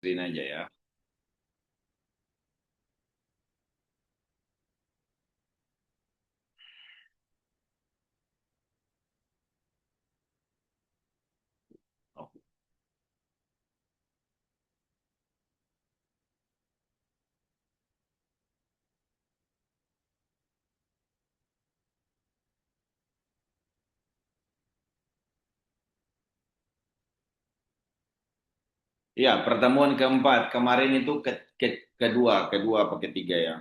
Screen aja ya. Ya, pertemuan keempat kemarin itu kedua apa ketiga ya.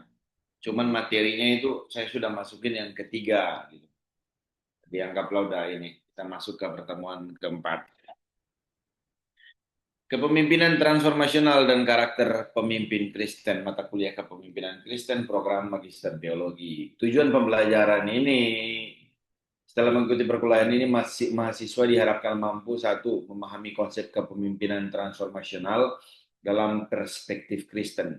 Cuman materinya itu saya sudah masukin yang ketiga gitu. Dianggaplah udah ini kita masuk ke pertemuan keempat. Kepemimpinan transformasional dan karakter pemimpin Kristen, mata kuliah kepemimpinan Kristen, program Magister Teologi. Tujuan pembelajaran ini, setelah mengikuti perkuliahan ini, mahasiswa diharapkan mampu satu, memahami konsep kepemimpinan transformasional dalam perspektif Kristen.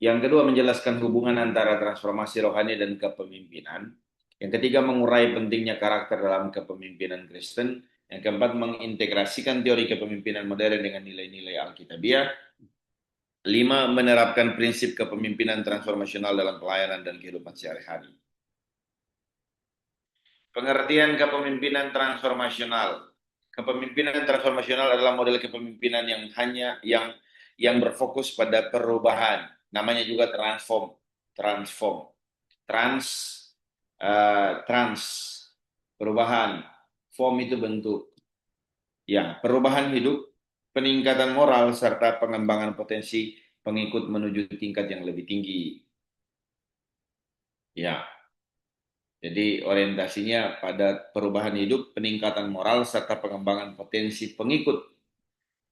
Yang kedua, menjelaskan hubungan antara transformasi rohani dan kepemimpinan. Yang ketiga, mengurai pentingnya karakter dalam kepemimpinan Kristen. Yang keempat, mengintegrasikan teori kepemimpinan modern dengan nilai-nilai Alkitabiah. Lima, menerapkan prinsip kepemimpinan transformasional dalam pelayanan dan kehidupan sehari-hari. Pengertian kepemimpinan transformasional. Kepemimpinan transformasional adalah model kepemimpinan yang berfokus pada perubahan. Namanya juga transform, transform, trans, trans, perubahan. Form itu bentuk. Ya, perubahan hidup, peningkatan moral serta pengembangan potensi pengikut menuju tingkat yang lebih tinggi. Ya, jadi orientasinya pada perubahan hidup, peningkatan moral, serta pengembangan potensi pengikut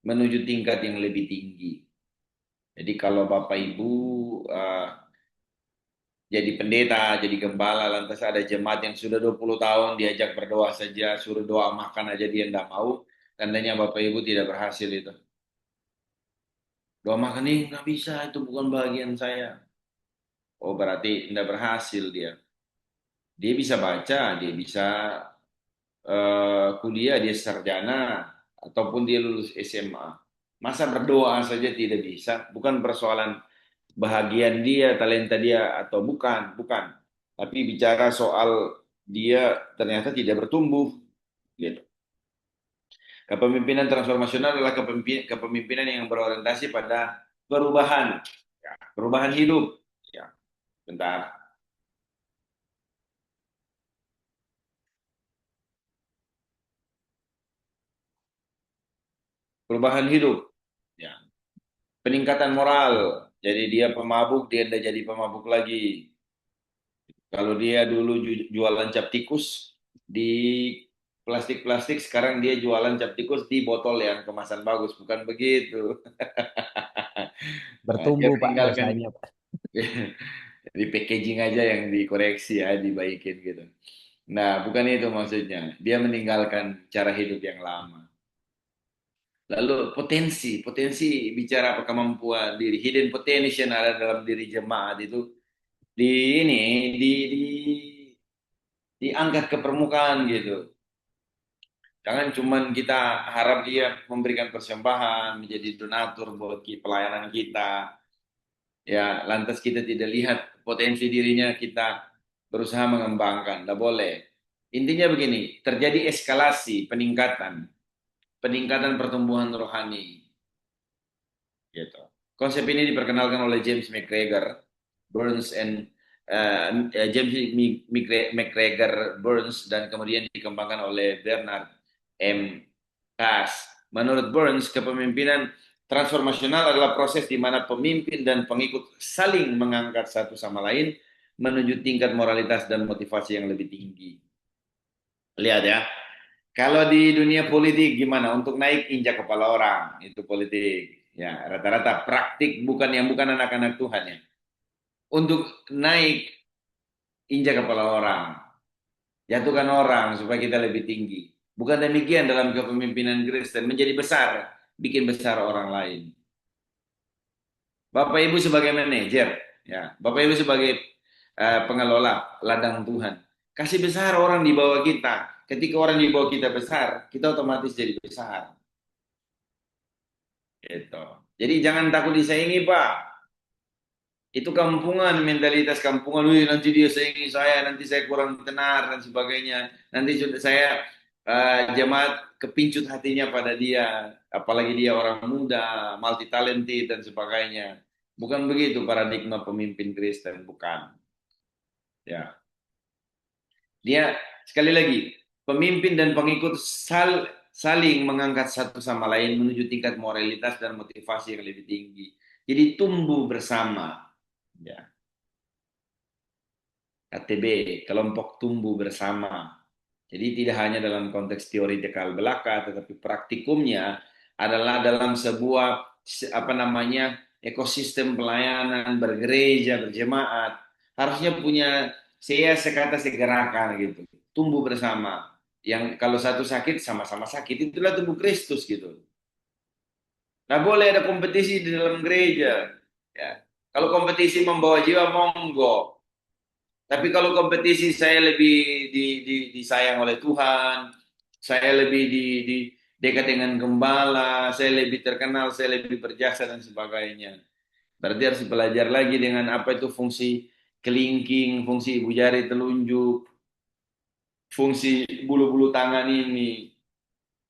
menuju tingkat yang lebih tinggi. Jadi kalau Bapak Ibu uh, jadi pendeta, jadi gembala, lantas ada jemaat yang sudah 20 tahun diajak berdoa saja, suruh doa makan aja dia tidak mau, tandanya Bapak Ibu tidak berhasil itu. Doa makan ini nggak bisa, itu bukan bagian saya. Oh berarti tidak berhasil dia. Dia bisa baca, dia bisa kuliah, dia sarjana, ataupun dia lulus SMA. Masa berdoa saja tidak bisa? Bukan persoalan bahagian dia, talenta dia, atau bukan, bukan. Tapi bicara soal dia ternyata tidak bertumbuh. Gitu. Kepemimpinan transformasional adalah kepemimpinan yang berorientasi pada perubahan, ya, perubahan hidup. Ya, bentar. Perubahan hidup. Ya. Peningkatan moral. Jadi dia pemabuk, dia tidak jadi pemabuk lagi. Kalau dia dulu jualan cap tikus di plastik-plastik, sekarang dia jualan cap tikus di botol yang kemasan bagus, bukan begitu. Nah, dia Bertumbuh Pak meninggalkan dosanya Pak. di packaging aja yang dikoreksi ya, dibaikin gitu. Nah, bukan itu maksudnya. Dia meninggalkan cara hidup yang lama. Lalu potensi bicara apa kemampuan diri, hidden potential ada dalam diri jemaat itu di ini di diangkat ke permukaan gitu. Jangan cuman kita harap dia memberikan persembahan, menjadi donatur buat pelayanan kita. Ya, lantas kita tidak lihat potensi dirinya, kita berusaha mengembangkan. Tidak boleh. Intinya begini, terjadi eskalasi, peningkatan pertumbuhan rohani. Gitu. Konsep ini diperkenalkan oleh James McGregor, Burns and James McGregor Burns dan kemudian dikembangkan oleh Bernard M. Cass. Menurut Burns, kepemimpinan transformasional adalah proses di mana pemimpin dan pengikut saling mengangkat satu sama lain menuju tingkat moralitas dan motivasi yang lebih tinggi. Lihat ya, kalau di dunia politik gimana? Untuk naik injak kepala orang, itu politik. Ya, rata-rata praktik bukan anak-anak Tuhan ya. Untuk naik injak kepala orang, jatuhkan orang supaya kita lebih tinggi. Bukan demikian dalam kepemimpinan Kristen, menjadi besar, bikin besar orang lain. Bapak Ibu sebagai manajer, ya, Bapak Ibu sebagai pengelola ladang Tuhan, kasih besar orang di bawah kita. Ketika orang di bawah kita besar, kita otomatis jadi besar. Gitu. Jadi jangan takut disaingi, Pak. Itu kampungan, mentalitas kampungan. Wih, nanti dia saingi saya, nanti saya kurang tenar dan sebagainya. Nanti sudah saya jemaat kepincut hatinya pada dia, apalagi dia orang muda, multi talented dan sebagainya. Bukan begitu paradigma pemimpin Kristen, bukan. Ya, dia sekali lagi pemimpin dan pengikut saling mengangkat satu sama lain menuju tingkat moralitas dan motivasi yang lebih tinggi. Jadi tumbuh bersama. Ya. KTB, kelompok tumbuh bersama. Jadi tidak hanya dalam konteks teoritikal belaka, tetapi praktikumnya adalah dalam sebuah apa namanya ekosistem pelayanan bergereja berjemaat harusnya punya saya sekata segerakan gitu, tumbuh bersama. Yang kalau satu sakit sama-sama sakit itulah tubuh Kristus gitu. Nah boleh ada kompetisi di dalam gereja, ya. Kalau kompetisi membawa jiwa monggo, tapi kalau kompetisi saya lebih disayang oleh Tuhan, saya lebih di dekat dengan gembala, saya lebih terkenal, saya lebih berjasa dan sebagainya. Berarti harus belajar lagi dengan apa itu fungsi kelingking, fungsi ibu jari telunjuk, fungsi bulu-bulu tangan ini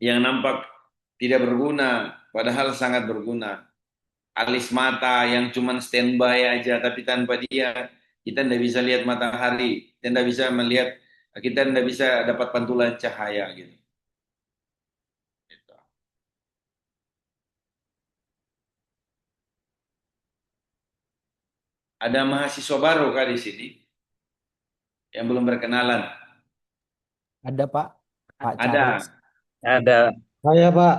yang nampak tidak berguna, padahal sangat berguna. Alis mata yang cuman standby aja, tapi tanpa dia kita tidak bisa lihat matahari, kita tidak bisa melihat, kita tidak bisa dapat pantulan cahaya gitu. Ada mahasiswa baru kah di sini yang belum berkenalan? Ada Pak, Pak Charles. Ada. Ada. Saya Pak,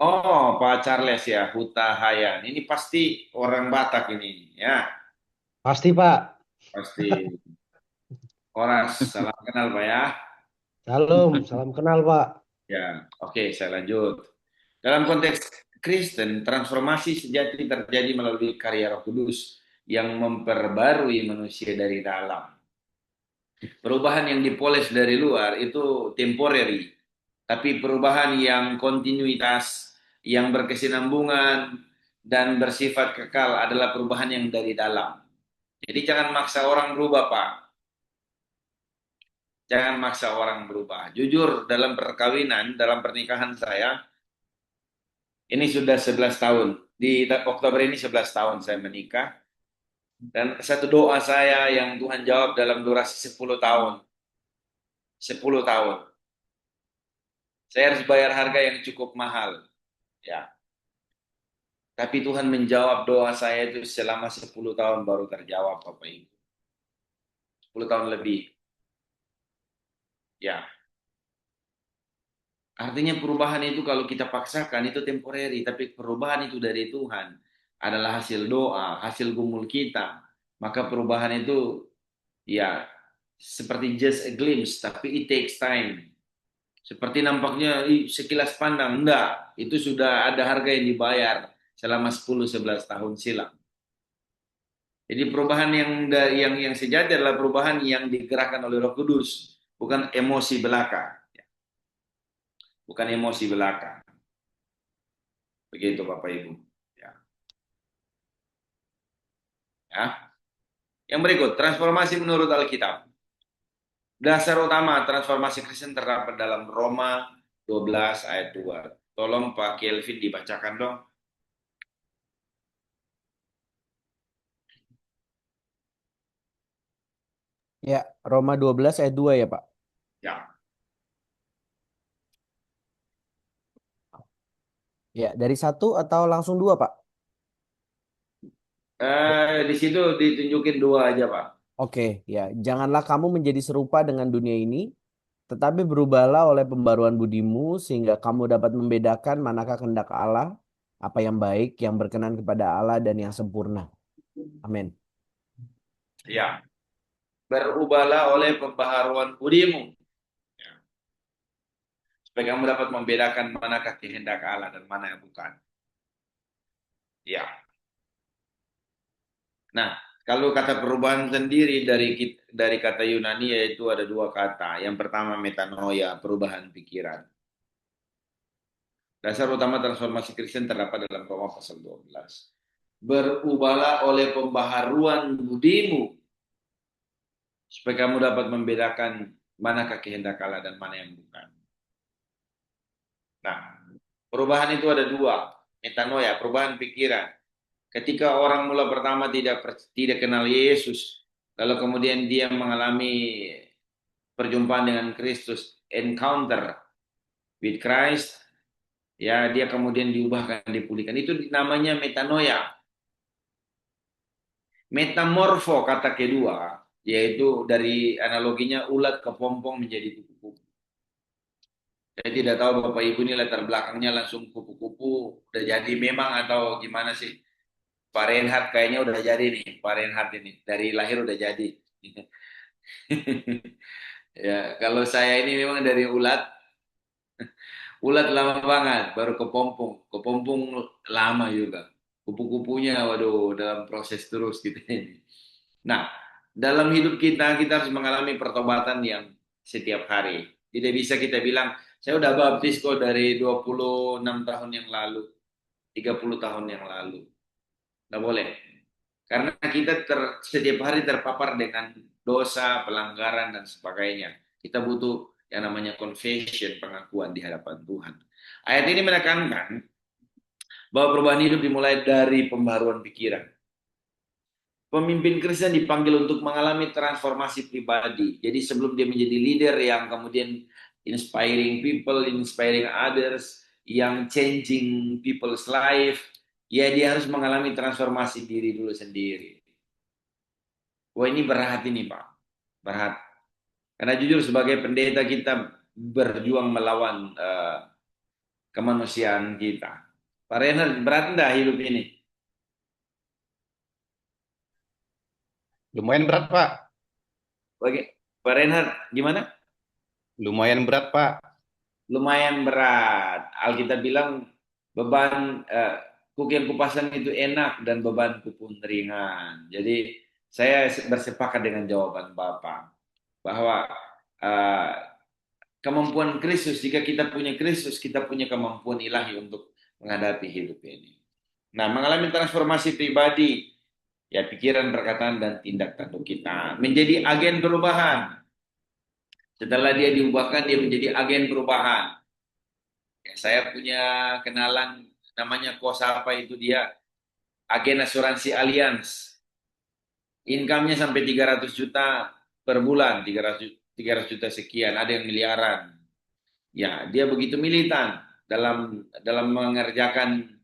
Oh, Pak Charles ya, Huta Hayan. Ini pasti orang Batak ini, ya. pasti Pak. Pasti. Oras, salam kenal Pak ya. Salam, salam kenal Pak. Ya, oke, saya lanjut. Dalam konteks Kristen, transformasi sejati terjadi melalui karya Roh Kudus yang memperbarui manusia dari dalam. Perubahan yang dipoles dari luar itu temporary, tapi perubahan yang kontinuitas, yang berkesinambungan dan bersifat kekal adalah perubahan yang dari dalam. Jadi jangan maksa orang berubah, Pak. Jangan maksa orang berubah. Jujur, dalam perkawinan, dalam pernikahan saya, ini sudah 11 tahun. Di Oktober ini 11 tahun saya menikah. Dan satu doa saya yang Tuhan jawab dalam durasi 10 tahun. 10 tahun. Saya harus bayar harga yang cukup mahal. Ya. Tapi Tuhan menjawab doa saya itu selama 10 tahun baru terjawab, Bapak Ibu. 10 tahun lebih. Ya. Artinya perubahan itu kalau kita paksakan itu temporary, tapi perubahan itu dari Tuhan adalah hasil doa, hasil gumul kita. Maka perubahan itu ya seperti just a glimpse, tapi it takes time. Seperti nampaknya sekilas pandang, enggak. Itu sudah ada harga yang dibayar selama 10-11 tahun silam. Jadi perubahan yang sejati adalah perubahan yang digerakkan oleh Roh Kudus, bukan emosi belaka. Bukan emosi belaka. Begitu Bapak Ibu. Ya. Ya. Yang berikut, transformasi menurut Alkitab. Dasar utama transformasi Kristen terdapat dalam Roma 12 ayat 2. Tolong Pak Kelvin dibacakan dong. Ya, Roma 12 ayat 2 ya Pak. Ya. Ya, dari satu atau langsung dua Pak? Di situ ditunjukin dua aja Pak. Oke, ya. Janganlah kamu menjadi serupa dengan dunia ini, tetapi berubahlah oleh pembaruan budimu sehingga kamu dapat membedakan manakah kehendak Allah, apa yang baik, yang berkenan kepada Allah dan yang sempurna. Amin. Ya. Berubahlah oleh pembaharuan budimu. Ya. Supaya kamu dapat membedakan manakah kehendak Allah dan mana yang bukan. Ya. Nah, kalau kata perubahan sendiri dari kata Yunani yaitu ada dua kata. Yang pertama metanoia, perubahan pikiran. Dasar utama transformasi Kristen terdapat dalam Roma pasal 12. Berubahlah oleh pembaharuan budimu, supaya kamu dapat membedakan manakah kehendak Allah dan mana yang bukan. Nah, perubahan itu ada dua, metanoia, perubahan pikiran. Ketika orang mula pertama tidak kenal Yesus, lalu kemudian dia mengalami perjumpaan dengan Kristus, encounter with Christ, ya dia kemudian diubahkan, dipulihkan. Itu namanya metanoia. Metamorfo kata kedua, yaitu dari analoginya ulat kepompong menjadi kupu-kupu. Saya tidak tahu Bapak Ibu ini latar belakangnya langsung kupu-kupu udah jadi memang atau gimana sih? Pak Reinhardt kayaknya udah jadi nih, Pak Reinhardt ini dari lahir udah jadi. Ya, kalau saya ini memang dari ulat, ulat lama banget, baru kepompong, kepompong lama juga. Kupu-kupunya, waduh, dalam proses terus gitu ini. Nah, dalam hidup kita harus mengalami pertobatan yang setiap hari. Tidak bisa kita bilang, saya udah baptis kok dari 26 tahun yang lalu, 30 tahun yang lalu. Nggak boleh. Karena kita setiap hari terpapar dengan dosa, pelanggaran, dan sebagainya. Kita butuh yang namanya confession, pengakuan di hadapan Tuhan. Ayat ini menekankan bahwa perubahan hidup dimulai dari pembaruan pikiran. Pemimpin Kristen dipanggil untuk mengalami transformasi pribadi. Jadi sebelum dia menjadi leader yang kemudian inspiring people, inspiring others, yang changing people's life, ya dia harus mengalami transformasi diri dulu sendiri. Wah ini berat ini Pak, berat. Karena jujur sebagai pendeta kita berjuang melawan kemanusiaan kita. Pak Renner, berat enggak hidup ini? Lumayan berat, Pak. Pak Renner, gimana? Lumayan berat, Pak. Lumayan berat. Alkitab bilang beban kuk yang kupasang itu enak dan bebanku pun ringan. Jadi saya bersepakat dengan jawaban Bapak bahwa uh, kemampuan Kristus, jika kita punya Kristus, kita punya kemampuan ilahi untuk menghadapi hidup ini. Nah, mengalami transformasi pribadi, ya pikiran, perkataan, dan tindak tanduk kita menjadi agen perubahan. Setelah dia diubahkan, dia menjadi agen perubahan. Ya, saya punya kenalan namanya Kosapa, itu dia agen asuransi Allianz. Income-nya sampai 300 juta per bulan, 300 juta sekian, ada yang miliaran. Ya, dia begitu militan dalam mengerjakan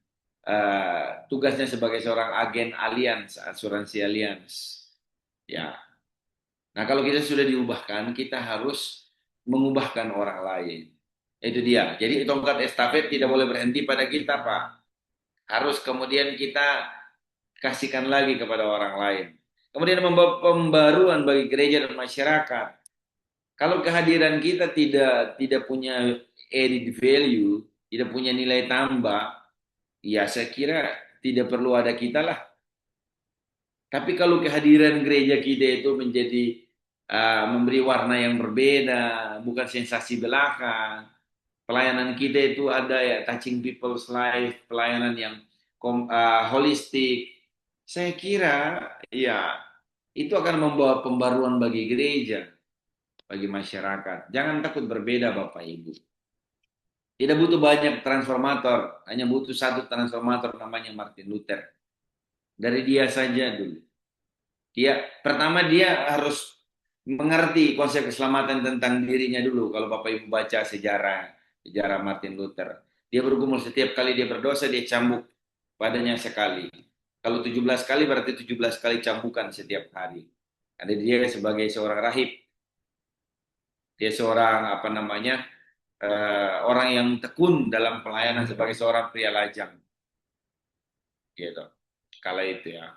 tugasnya sebagai seorang agen Allianz, asuransi Allianz. Ya. Nah, kalau kita sudah diubahkan, kita harus mengubahkan orang lain. Itu dia. Jadi tongkat estafet tidak boleh berhenti pada kita, Pak. Harus kemudian kita kasihkan lagi kepada orang lain. Kemudian membawa pembaruan bagi gereja dan masyarakat. Kalau kehadiran kita tidak punya added value, tidak punya nilai tambah, ya saya kira tidak perlu ada kita lah. Tapi kalau kehadiran gereja kita itu menjadi memberi warna yang berbeda, bukan sensasi belaka. Pelayanan kita itu ada ya touching people's life, pelayanan yang holistik. Saya kira ya itu akan membawa pembaruan bagi gereja, bagi masyarakat. Jangan takut berbeda Bapak Ibu. Tidak butuh banyak transformator, hanya butuh satu transformator namanya Martin Luther. Dari dia saja dulu. Pertama dia harus mengerti konsep keselamatan tentang dirinya dulu. Kalau Bapak Ibu baca sejarah Martin Luther, dia bergumul setiap kali dia berdosa dia cambuk padanya sekali. Kalau 17 kali berarti 17 kali cambukan setiap hari. Ada dia sebagai seorang rahib. Dia seorang orang yang tekun dalam pelayanan sebagai seorang pria lajang. Gitu. Kala itu ya.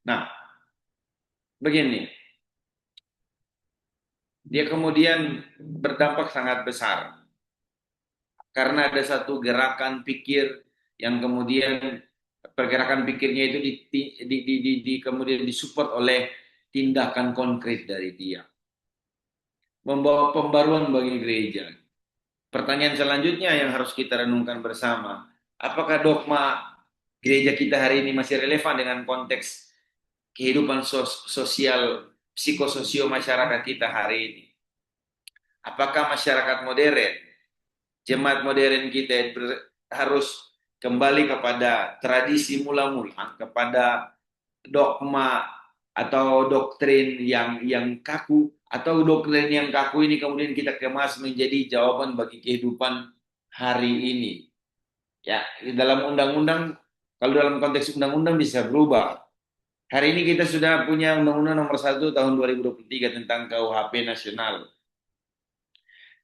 Nah, begini. Dia kemudian berdampak sangat besar. Karena ada satu gerakan pikir yang kemudian pergerakan pikirnya itu kemudian disupport oleh tindakan konkret dari dia. Membawa pembaruan bagi gereja. pertanyaan selanjutnya yang harus kita renungkan bersama, apakah dogma gereja kita hari ini masih relevan dengan konteks kehidupan sosial, psikososio masyarakat kita hari ini? Apakah masyarakat modern, jemaat modern kita harus kembali kepada tradisi mula-mula, kepada dogma atau doktrin yang kaku, atau doktrin yang kaku ini kemudian kita kemas menjadi jawaban bagi kehidupan hari ini? Ya, dalam undang-undang, kalau dalam konteks undang-undang bisa berubah. Hari ini kita sudah punya Undang-Undang Nomor 1 Tahun 2023 tentang KUHP nasional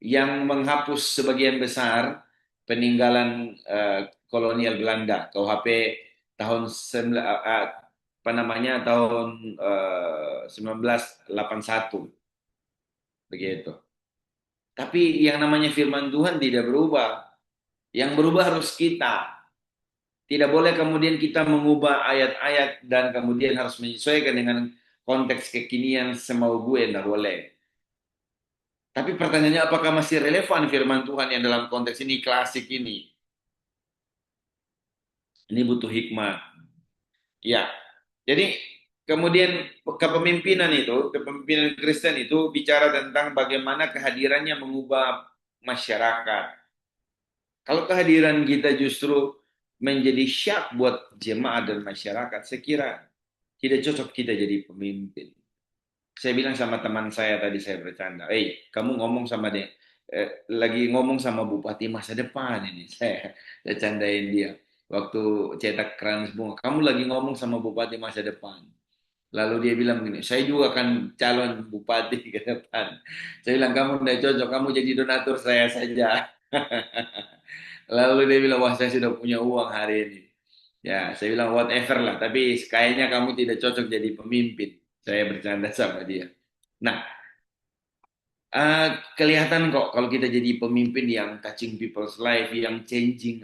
yang menghapus sebagian besar peninggalan kolonial Belanda. KUHP tahun tahun 1981 begitu. Tapi yang namanya firman Tuhan tidak berubah. Yang berubah harus kita. Tidak boleh kemudian kita mengubah ayat-ayat dan kemudian harus menyesuaikan dengan konteks kekinian semau gue, tidak boleh. Tapi pertanyaannya, apakah masih relevan firman Tuhan yang dalam konteks ini klasik ini? Ini butuh hikmah. Ya, jadi kemudian kepemimpinan Kristen itu bicara tentang bagaimana kehadirannya mengubah masyarakat. Kalau kehadiran kita justru menjadi syak buat jemaat dan masyarakat, saya kira tidak cocok kita jadi pemimpin. Saya bilang sama teman saya tadi, saya bercanda, kamu ngomong sama dia, lagi ngomong sama bupati masa depan ini, saya candain dia. Waktu cetak keran bunga, kamu lagi ngomong sama bupati masa depan. Lalu dia bilang begini, saya juga akan calon bupati ke depan. Saya bilang, kamu tidak cocok, kamu jadi donatur saya saja. Lalu dia bilang, wah saya sudah punya uang hari ini. Ya, saya bilang whatever lah, tapi kayaknya kamu tidak cocok jadi pemimpin. Saya bercanda sama dia. Nah, kelihatan kok kalau kita jadi pemimpin yang touching people's life, yang changing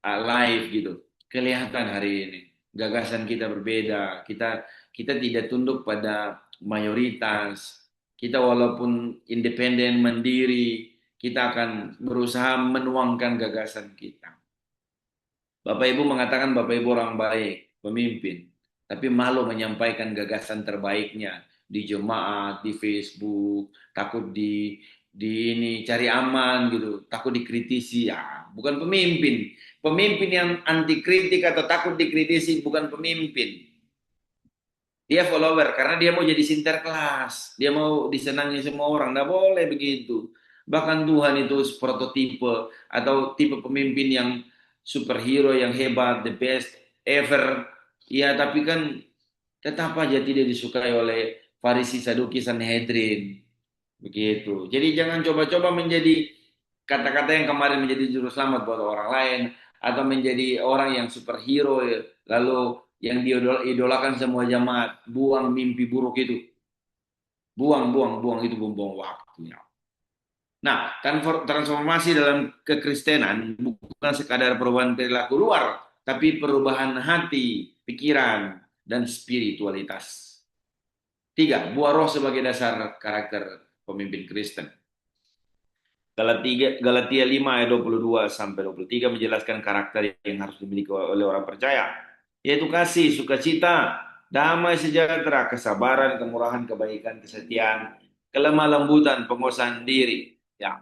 life gitu. Kelihatan hari ini. Gagasan kita berbeda. Kita tidak tunduk pada mayoritas. Kita walaupun independen, mandiri, kita akan berusaha menuangkan gagasan kita. Bapak Ibu mengatakan Bapak Ibu orang baik, pemimpin, tapi malu menyampaikan gagasan terbaiknya di jemaat, di Facebook, takut di ini cari aman gitu, takut dikritisi, ya bukan pemimpin. Pemimpin yang anti kritik atau takut dikritisi bukan pemimpin. Dia follower karena dia mau jadi sinterklas, dia mau disenangi semua orang, nggak boleh begitu. Bahkan Tuhan itu prototipe atau tipe pemimpin yang superhero yang hebat, the best ever. Ya, tapi kan tetap aja tidak disukai oleh Farisi, Saduki, Sanhedrin. Begitu. Jadi jangan coba-coba menjadi kata-kata yang kemarin menjadi juru selamat buat orang lain atau menjadi orang yang superhero lalu yang diidolakan semua jemaat. Buang mimpi buruk itu. Buang itu buang waktunya. Nah, transformasi dalam kekristenan bukan sekadar perubahan perilaku luar, tapi perubahan hati, pikiran, dan spiritualitas. 3. Buah roh sebagai dasar karakter pemimpin Kristen. Galatia 5 ayat 22 sampai 23 menjelaskan karakter yang harus dimiliki oleh orang percaya, yaitu kasih, sukacita, damai sejahtera, kesabaran, kemurahan, kebaikan, kesetiaan, kelemah lembutan, penguasaan diri. Ya.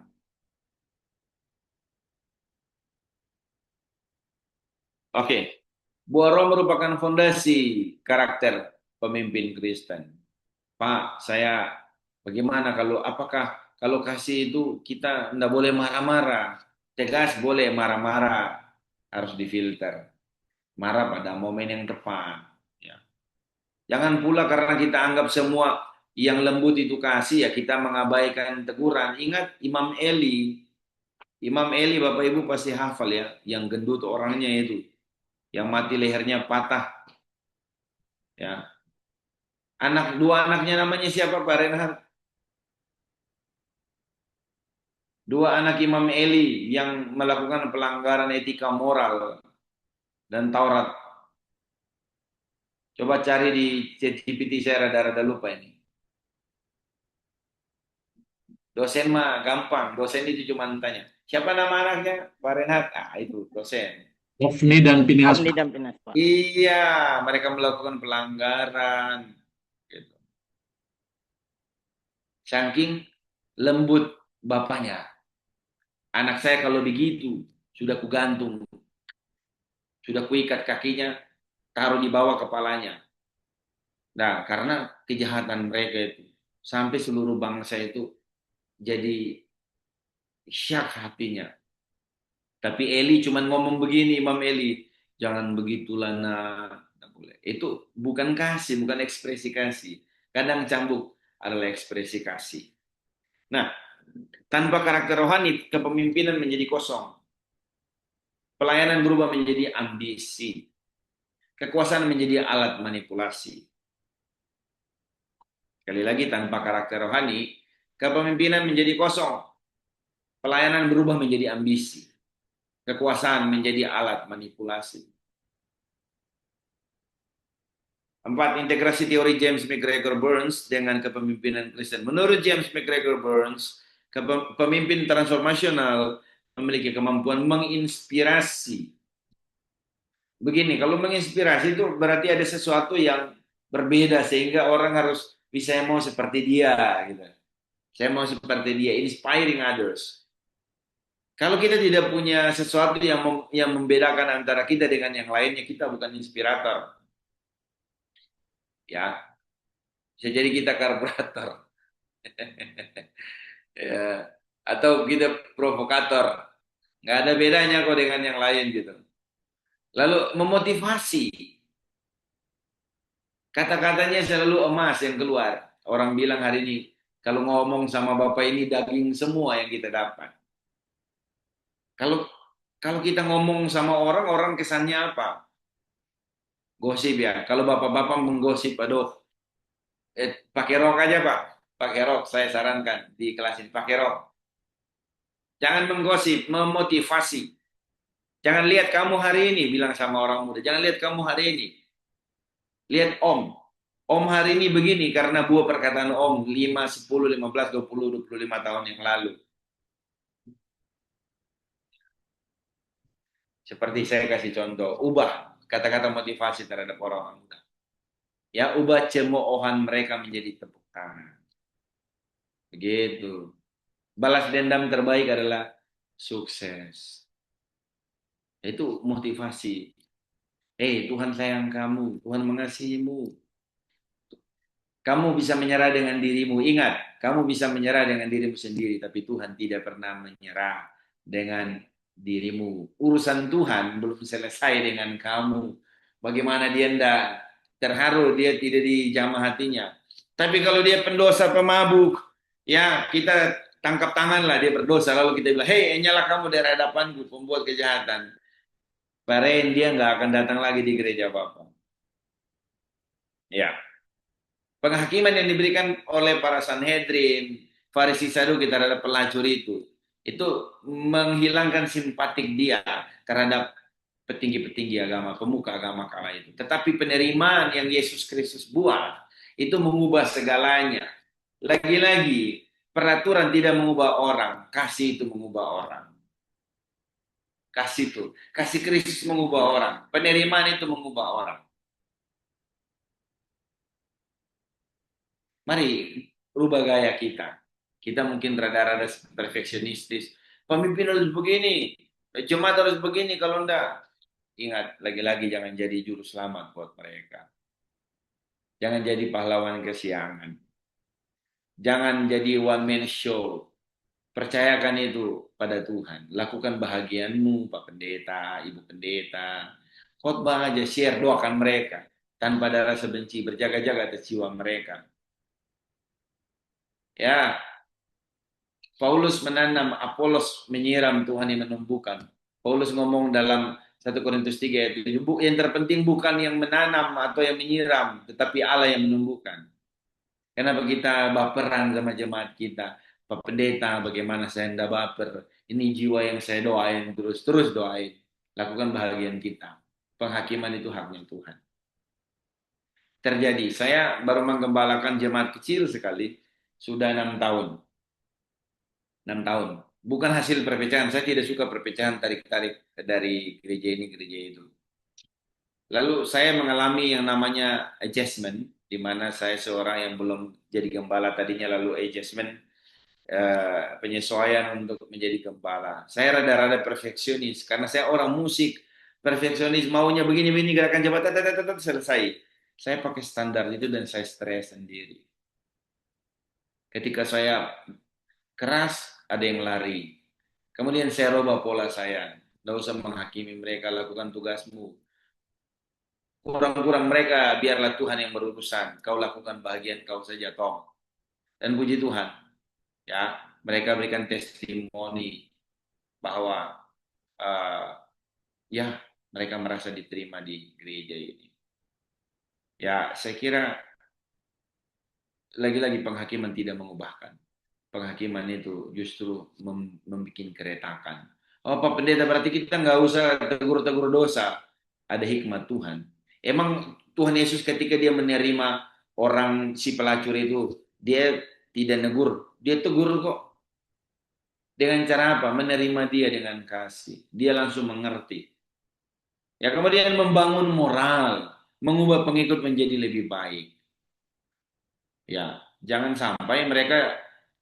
Oke. Buah roh merupakan fondasi karakter pemimpin Kristen. Pak, saya bagaimana apakah kalau kasih itu kita tidak boleh marah-marah. Tegas boleh, marah-marah harus difilter. Marah pada momen yang tepat. Ya. Jangan pula karena kita anggap semua yang lembut itu kasih, ya kita mengabaikan teguran. Ingat Imam Eli. Imam Eli Bapak Ibu pasti hafal ya, yang gendut orangnya itu, yang mati lehernya patah. Ya. Dua anaknya namanya siapa Pak Renhard? Dua anak Imam Eli yang melakukan pelanggaran etika moral dan Taurat. Coba cari di ChatGPT, saya rada-rada lupa ini. Dosen mah gampang, dosen itu cuma tanya, Siapa nama anaknya? Pak Renhat. Ah, itu dosen. Ofni dan Pinhas, Omni Pak. dan Pinas, Pak. Iya, mereka melakukan pelanggaran. Gitu. Saking lembut bapaknya. Anak saya kalau begitu, sudah kugantung, sudah kuikat kakinya, taruh di bawah kepalanya. Nah, karena kejahatan mereka itu, sampai seluruh bangsa itu jadi syak hatinya. Tapi Eli cuma ngomong begini, Imam Eli, jangan begitulah nak. Nggak boleh. Itu bukan kasih, bukan ekspresi kasih. Kadang cambuk adalah ekspresi kasih. Nah, tanpa karakter rohani, kepemimpinan menjadi kosong. Pelayanan berubah menjadi ambisi. Kekuasaan menjadi alat manipulasi. Sekali lagi, tanpa karakter rohani, kepemimpinan menjadi kosong. Pelayanan berubah menjadi ambisi. Kekuasaan menjadi alat manipulasi. 4. Integrasi teori James McGregor Burns dengan kepemimpinan Kristen. Menurut James McGregor Burns, pemimpin transformasional memiliki kemampuan menginspirasi. Begini, kalau menginspirasi itu berarti ada sesuatu yang berbeda sehingga orang harus bisa mau seperti dia gitu. Saya mau seperti dia, inspiring others. Kalau kita tidak punya sesuatu yang membedakan antara kita dengan yang lainnya, kita bukan inspirator. Ya, bisa jadi kita karburator. Ya, atau kita provokator. Nggak ada bedanya kok dengan yang lain gitu. Lalu memotivasi. Kata-katanya selalu emas yang keluar. Orang bilang hari ini, kalau ngomong sama Bapak ini daging semua yang kita dapat. Kalau kalau kita ngomong sama orang, orang kesannya apa? Gosip ya. Kalau bapak-bapak menggosip, aduh, pakai rok aja Pak. Pakai rok, saya sarankan di kelas ini, pakai rok. Jangan menggosip, memotivasi. Jangan lihat kamu hari ini, bilang sama orang muda. Jangan lihat kamu hari ini. Lihat Om. Om hari ini begini karena buah perkataan Om 5, 10, 15, 20, 25 tahun yang lalu. Seperti saya kasih contoh, ubah kata-kata motivasi terhadap orang muda. Ya, ubah cemoohan mereka menjadi tepuk tangan. Begitu. Balas dendam terbaik adalah sukses. Itu motivasi. Tuhan sayang kamu, Tuhan mengasihimu. Kamu bisa menyerah dengan dirimu. Ingat, kamu bisa menyerah dengan dirimu sendiri, tapi Tuhan tidak pernah menyerah dengan dirimu. Urusan Tuhan belum selesai dengan kamu. Bagaimana dia tidak terharu, dia tidak dijamah hatinya. Tapi kalau dia pendosa, pemabuk, ya kita tangkap tanganlah dia berdosa. Lalu kita bilang, hei, nyala kamu dari hadapanku, pembuat kejahatan. Parahin dia nggak akan datang lagi di gereja Bapak. Ya. Penghakiman yang diberikan oleh para Sanhedrin, Farisi Saduki terhadap pelacur itu menghilangkan simpatik dia terhadap petinggi-petinggi agama, pemuka agama kala itu. Tetapi penerimaan yang Yesus Kristus buat itu mengubah segalanya. Lagi-lagi, peraturan tidak mengubah orang, kasih itu mengubah orang. Kasih Kristus mengubah orang, penerimaan itu mengubah orang. Mari rubah gaya kita. Kita mungkin rada-rada perfeksionistis. Pemimpin harus begini, jemaat harus begini, kalau enggak. Ingat, lagi-lagi jangan jadi juru selamat buat mereka. Jangan jadi pahlawan kesiangan. Jangan jadi one man show. Percayakan itu pada Tuhan. Lakukan bahagianmu, Pak Pendeta, Ibu Pendeta. Khotbah aja, share, doakan mereka. Tanpa ada rasa benci, berjaga-jaga atas jiwa mereka. Ya, Paulus menanam, Apolos menyiram, Tuhan yang menumbuhkan. Paulus ngomong dalam 1 Korintus 3 ayat 7, yang terpenting bukan yang menanam atau yang menyiram, tetapi Allah yang menumbuhkan. Kenapa kita baperan sama jemaat kita? Pak Pendeta, bagaimana saya tidak baper? Ini jiwa yang saya doain, terus doain. Lakukan bahagian kita. Penghakiman itu haknya Tuhan. Terjadi, saya baru menggembalakan jemaat kecil sekali, sudah 6 tahun. 6 tahun. bukan hasil perpecahan. Saya tidak suka perpecahan tarik-tarik dari gereja ini gereja itu. Lalu saya mengalami yang namanya adjustment, di mana saya seorang yang belum jadi gembala tadinya, lalu adjustment, penyesuaian untuk menjadi gembala. Saya rada-rada perfeksionis karena saya orang musik, perfeksionis, maunya begini-begini gerakan cepat, selesai. Saya pakai standar itu dan saya stres sendiri. Ketika saya keras, ada yang lari. Kemudian saya rubah pola saya. Tidak usah menghakimi mereka, lakukan tugasmu. Kurang-kurang mereka, biarlah Tuhan yang berurusan. Kau lakukan bagian kau saja, Tom. Dan puji Tuhan, ya, mereka berikan testimoni bahwa ya, mereka merasa diterima di gereja ini. Ya, saya kira lagi-lagi penghakiman tidak mengubahkan. Penghakiman itu justru membuat keretakan. Oh, Pak Pendeta, berarti kita nggak usah tegur-tegur dosa. Ada hikmat Tuhan. Emang Tuhan Yesus ketika dia menerima orang si pelacur itu, dia tidak negur, dia tegur kok. Dengan cara apa? Menerima dia dengan kasih. Dia langsung mengerti. Ya, kemudian membangun moral, mengubah pengikut menjadi lebih baik. Ya, jangan sampai mereka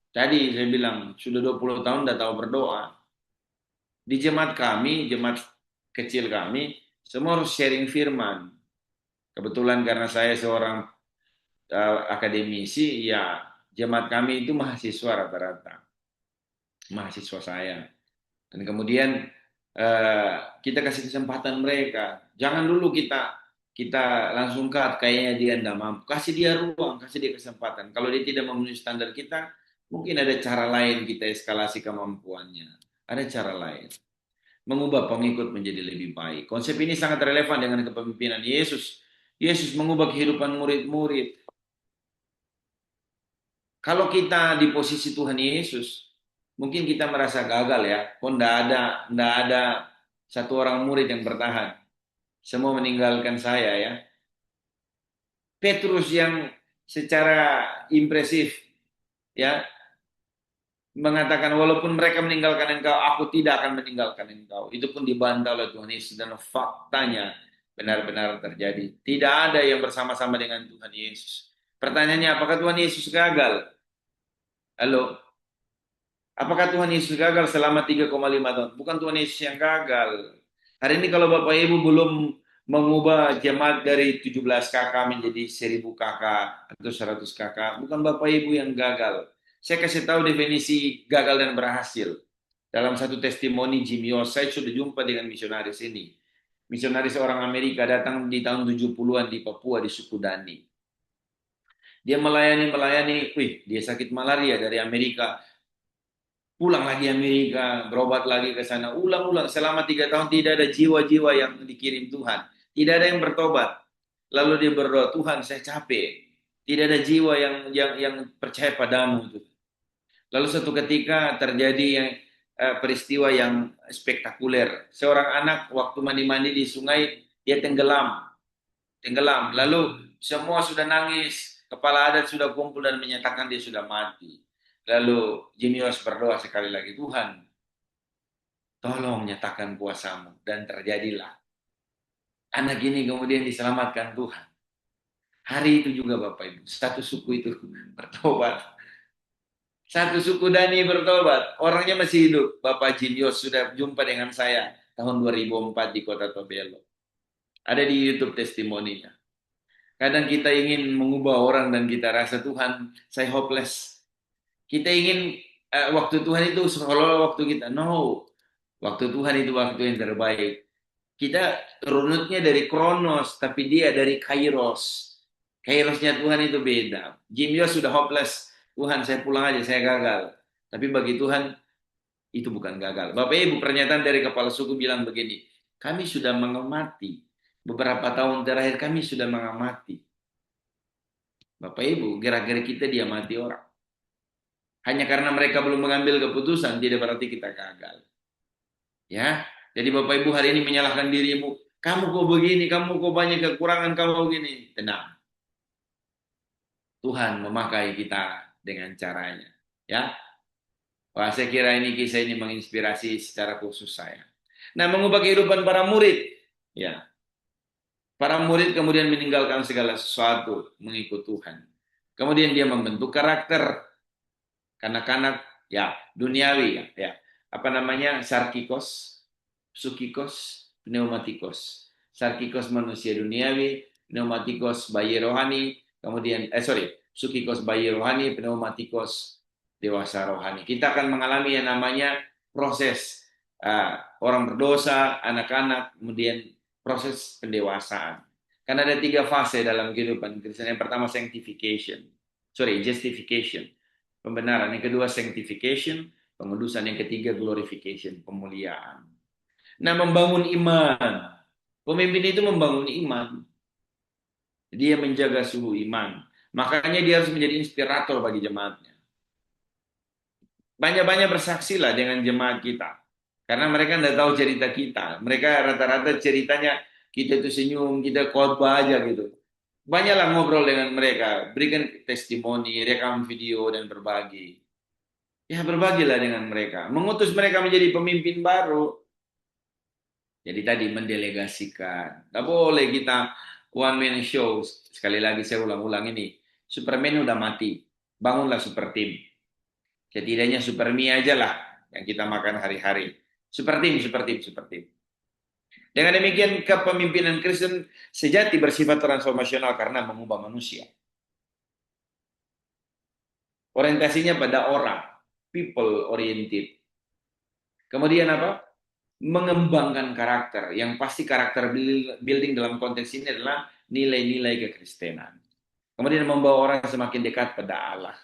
tadi saya bilang sudah 20 tahun tidak tahu berdoa. Di jemaat kami, jemaat kecil kami, semua harus sharing firman. Kebetulan karena saya seorang akademisi, ya jemaat kami itu mahasiswa rata-rata. Mahasiswa saya. Dan kemudian kita kasih kesempatan mereka. Jangan dulu kita langsung cut, kayaknya dia tidak mampu. Kasih dia ruang, kasih dia kesempatan. Kalau dia tidak memenuhi standar kita, mungkin ada cara lain kita eskalasi kemampuannya. Ada cara lain. Mengubah pengikut menjadi lebih baik. Konsep ini sangat relevan dengan kepemimpinan Yesus. Yesus mengubah kehidupan murid-murid. Kalau kita di posisi Tuhan Yesus, mungkin kita merasa gagal ya. Kok enggak ada satu orang murid yang bertahan. Semua meninggalkan saya ya. Petrus yang secara impresif ya mengatakan walaupun mereka meninggalkan engkau, aku tidak akan meninggalkan engkau. Itu pun dibantah oleh Tuhan Yesus dan faktanya benar-benar terjadi. Tidak ada yang bersama-sama dengan Tuhan Yesus. Pertanyaannya, apakah Tuhan Yesus gagal? Halo? Apakah Tuhan Yesus gagal selama 3,5 tahun? Bukan Tuhan Yesus yang gagal. Hari ini kalau Bapak Ibu belum mengubah jemaat dari 17 kakak menjadi 1000 kakak atau 100 kakak, bukan Bapak Ibu yang gagal. Saya kasih tahu definisi gagal dan berhasil. Dalam satu testimoni Jim Yost, saya sudah jumpa dengan misionaris ini. Misionaris orang Amerika datang di tahun 70-an di Papua, di suku Dani. Dia melayani, dia sakit malaria dari Amerika. Pulang lagi Amerika, berobat lagi ke sana, ulang-ulang selama 3 tahun tidak ada jiwa-jiwa yang dikirim Tuhan, tidak ada yang bertobat. Lalu dia berdoa, Tuhan saya capek, tidak ada jiwa yang percaya padamu. Lalu satu ketika terjadi peristiwa yang spektakuler, seorang anak waktu mandi-mandi di sungai dia tenggelam, lalu semua sudah nangis, kepala adat sudah kumpul dan menyatakan dia sudah mati. Lalu Jim Yost berdoa sekali lagi, Tuhan, tolong nyatakan kuasamu. Dan terjadilah. Anak ini kemudian diselamatkan Tuhan. Hari itu juga Bapak Ibu, satu suku itu bertobat. Satu suku Dani bertobat. Orangnya masih hidup. Bapak Jim Yost sudah jumpa dengan saya tahun 2004 di kota Tobelo. Ada di YouTube testimoninya. Kadang kita ingin mengubah orang dan kita rasa Tuhan, saya hopeless. Kita ingin waktu Tuhan itu seolah waktu kita. No, waktu Tuhan itu waktu yang terbaik. Kita runutnya dari Kronos, tapi dia dari Kairos. Kairosnya Tuhan itu beda. Jim Yost sudah hopeless. Tuhan, saya pulang aja, saya gagal. Tapi bagi Tuhan, itu bukan gagal. Bapak Ibu, pernyataan dari kepala suku bilang begini, kami sudah mengamati. Beberapa tahun terakhir kami sudah mengamati. Bapak Ibu, gerak-gerik kita diamati orang. Hanya karena mereka belum mengambil keputusan, tidak berarti kita gagal. Ya, jadi Bapak Ibu hari ini menyalahkan dirimu. Kamu kok begini, kamu kok banyak kekurangan, kamu begini. Tenang. Tuhan memakai kita dengan caranya. Ya, Wah, saya kira ini kisah ini menginspirasi secara khusus saya. Nah, mengubah kehidupan para murid. Ya, para murid kemudian meninggalkan segala sesuatu mengikut Tuhan. Kemudian dia membentuk karakter kanak-kanak ya duniawi ya. Apa namanya? Sarkikos, psukikos, pneumatikos. Sarkikos manusia duniawi, pneumatikos bayi rohani, kemudian psukikos bayi rohani, pneumatikos dewasa rohani. Kita akan mengalami yang namanya proses orang berdosa, anak-anak, kemudian proses pendewasaan. Karena ada 3 fase dalam kehidupan Kristen. Yang pertama justification, pembenaran. Yang kedua sanctification, pengudusan. Yang ketiga glorification, pemuliaan. Nah, membangun iman. Pemimpin itu membangun iman. Dia menjaga suhu iman. Makanya dia harus menjadi inspirator bagi jemaatnya. Banyak-banyak bersaksilah dengan jemaat kita. Karena mereka tidak tahu cerita kita. Mereka rata-rata ceritanya kita itu senyum, kita khotbah aja gitu. Banyaklah ngobrol dengan mereka, berikan testimoni, rekam video, dan berbagi. Ya, berbagilah dengan mereka. Mengutus mereka menjadi pemimpin baru. Jadi tadi mendelegasikan. Tidak boleh kita one man show. Sekali lagi saya ulang-ulang ini. Superman udah mati. Bangunlah super team. Setidaknya super mie aja lah yang kita makan hari-hari. Super team. Dengan demikian kepemimpinan Kristen sejati bersifat transformasional karena mengubah manusia. Orientasinya pada orang. People oriented. Kemudian apa? Mengembangkan karakter. Yang pasti karakter building dalam konteks ini adalah nilai-nilai kekristenan. Kemudian membawa orang semakin dekat pada Allah.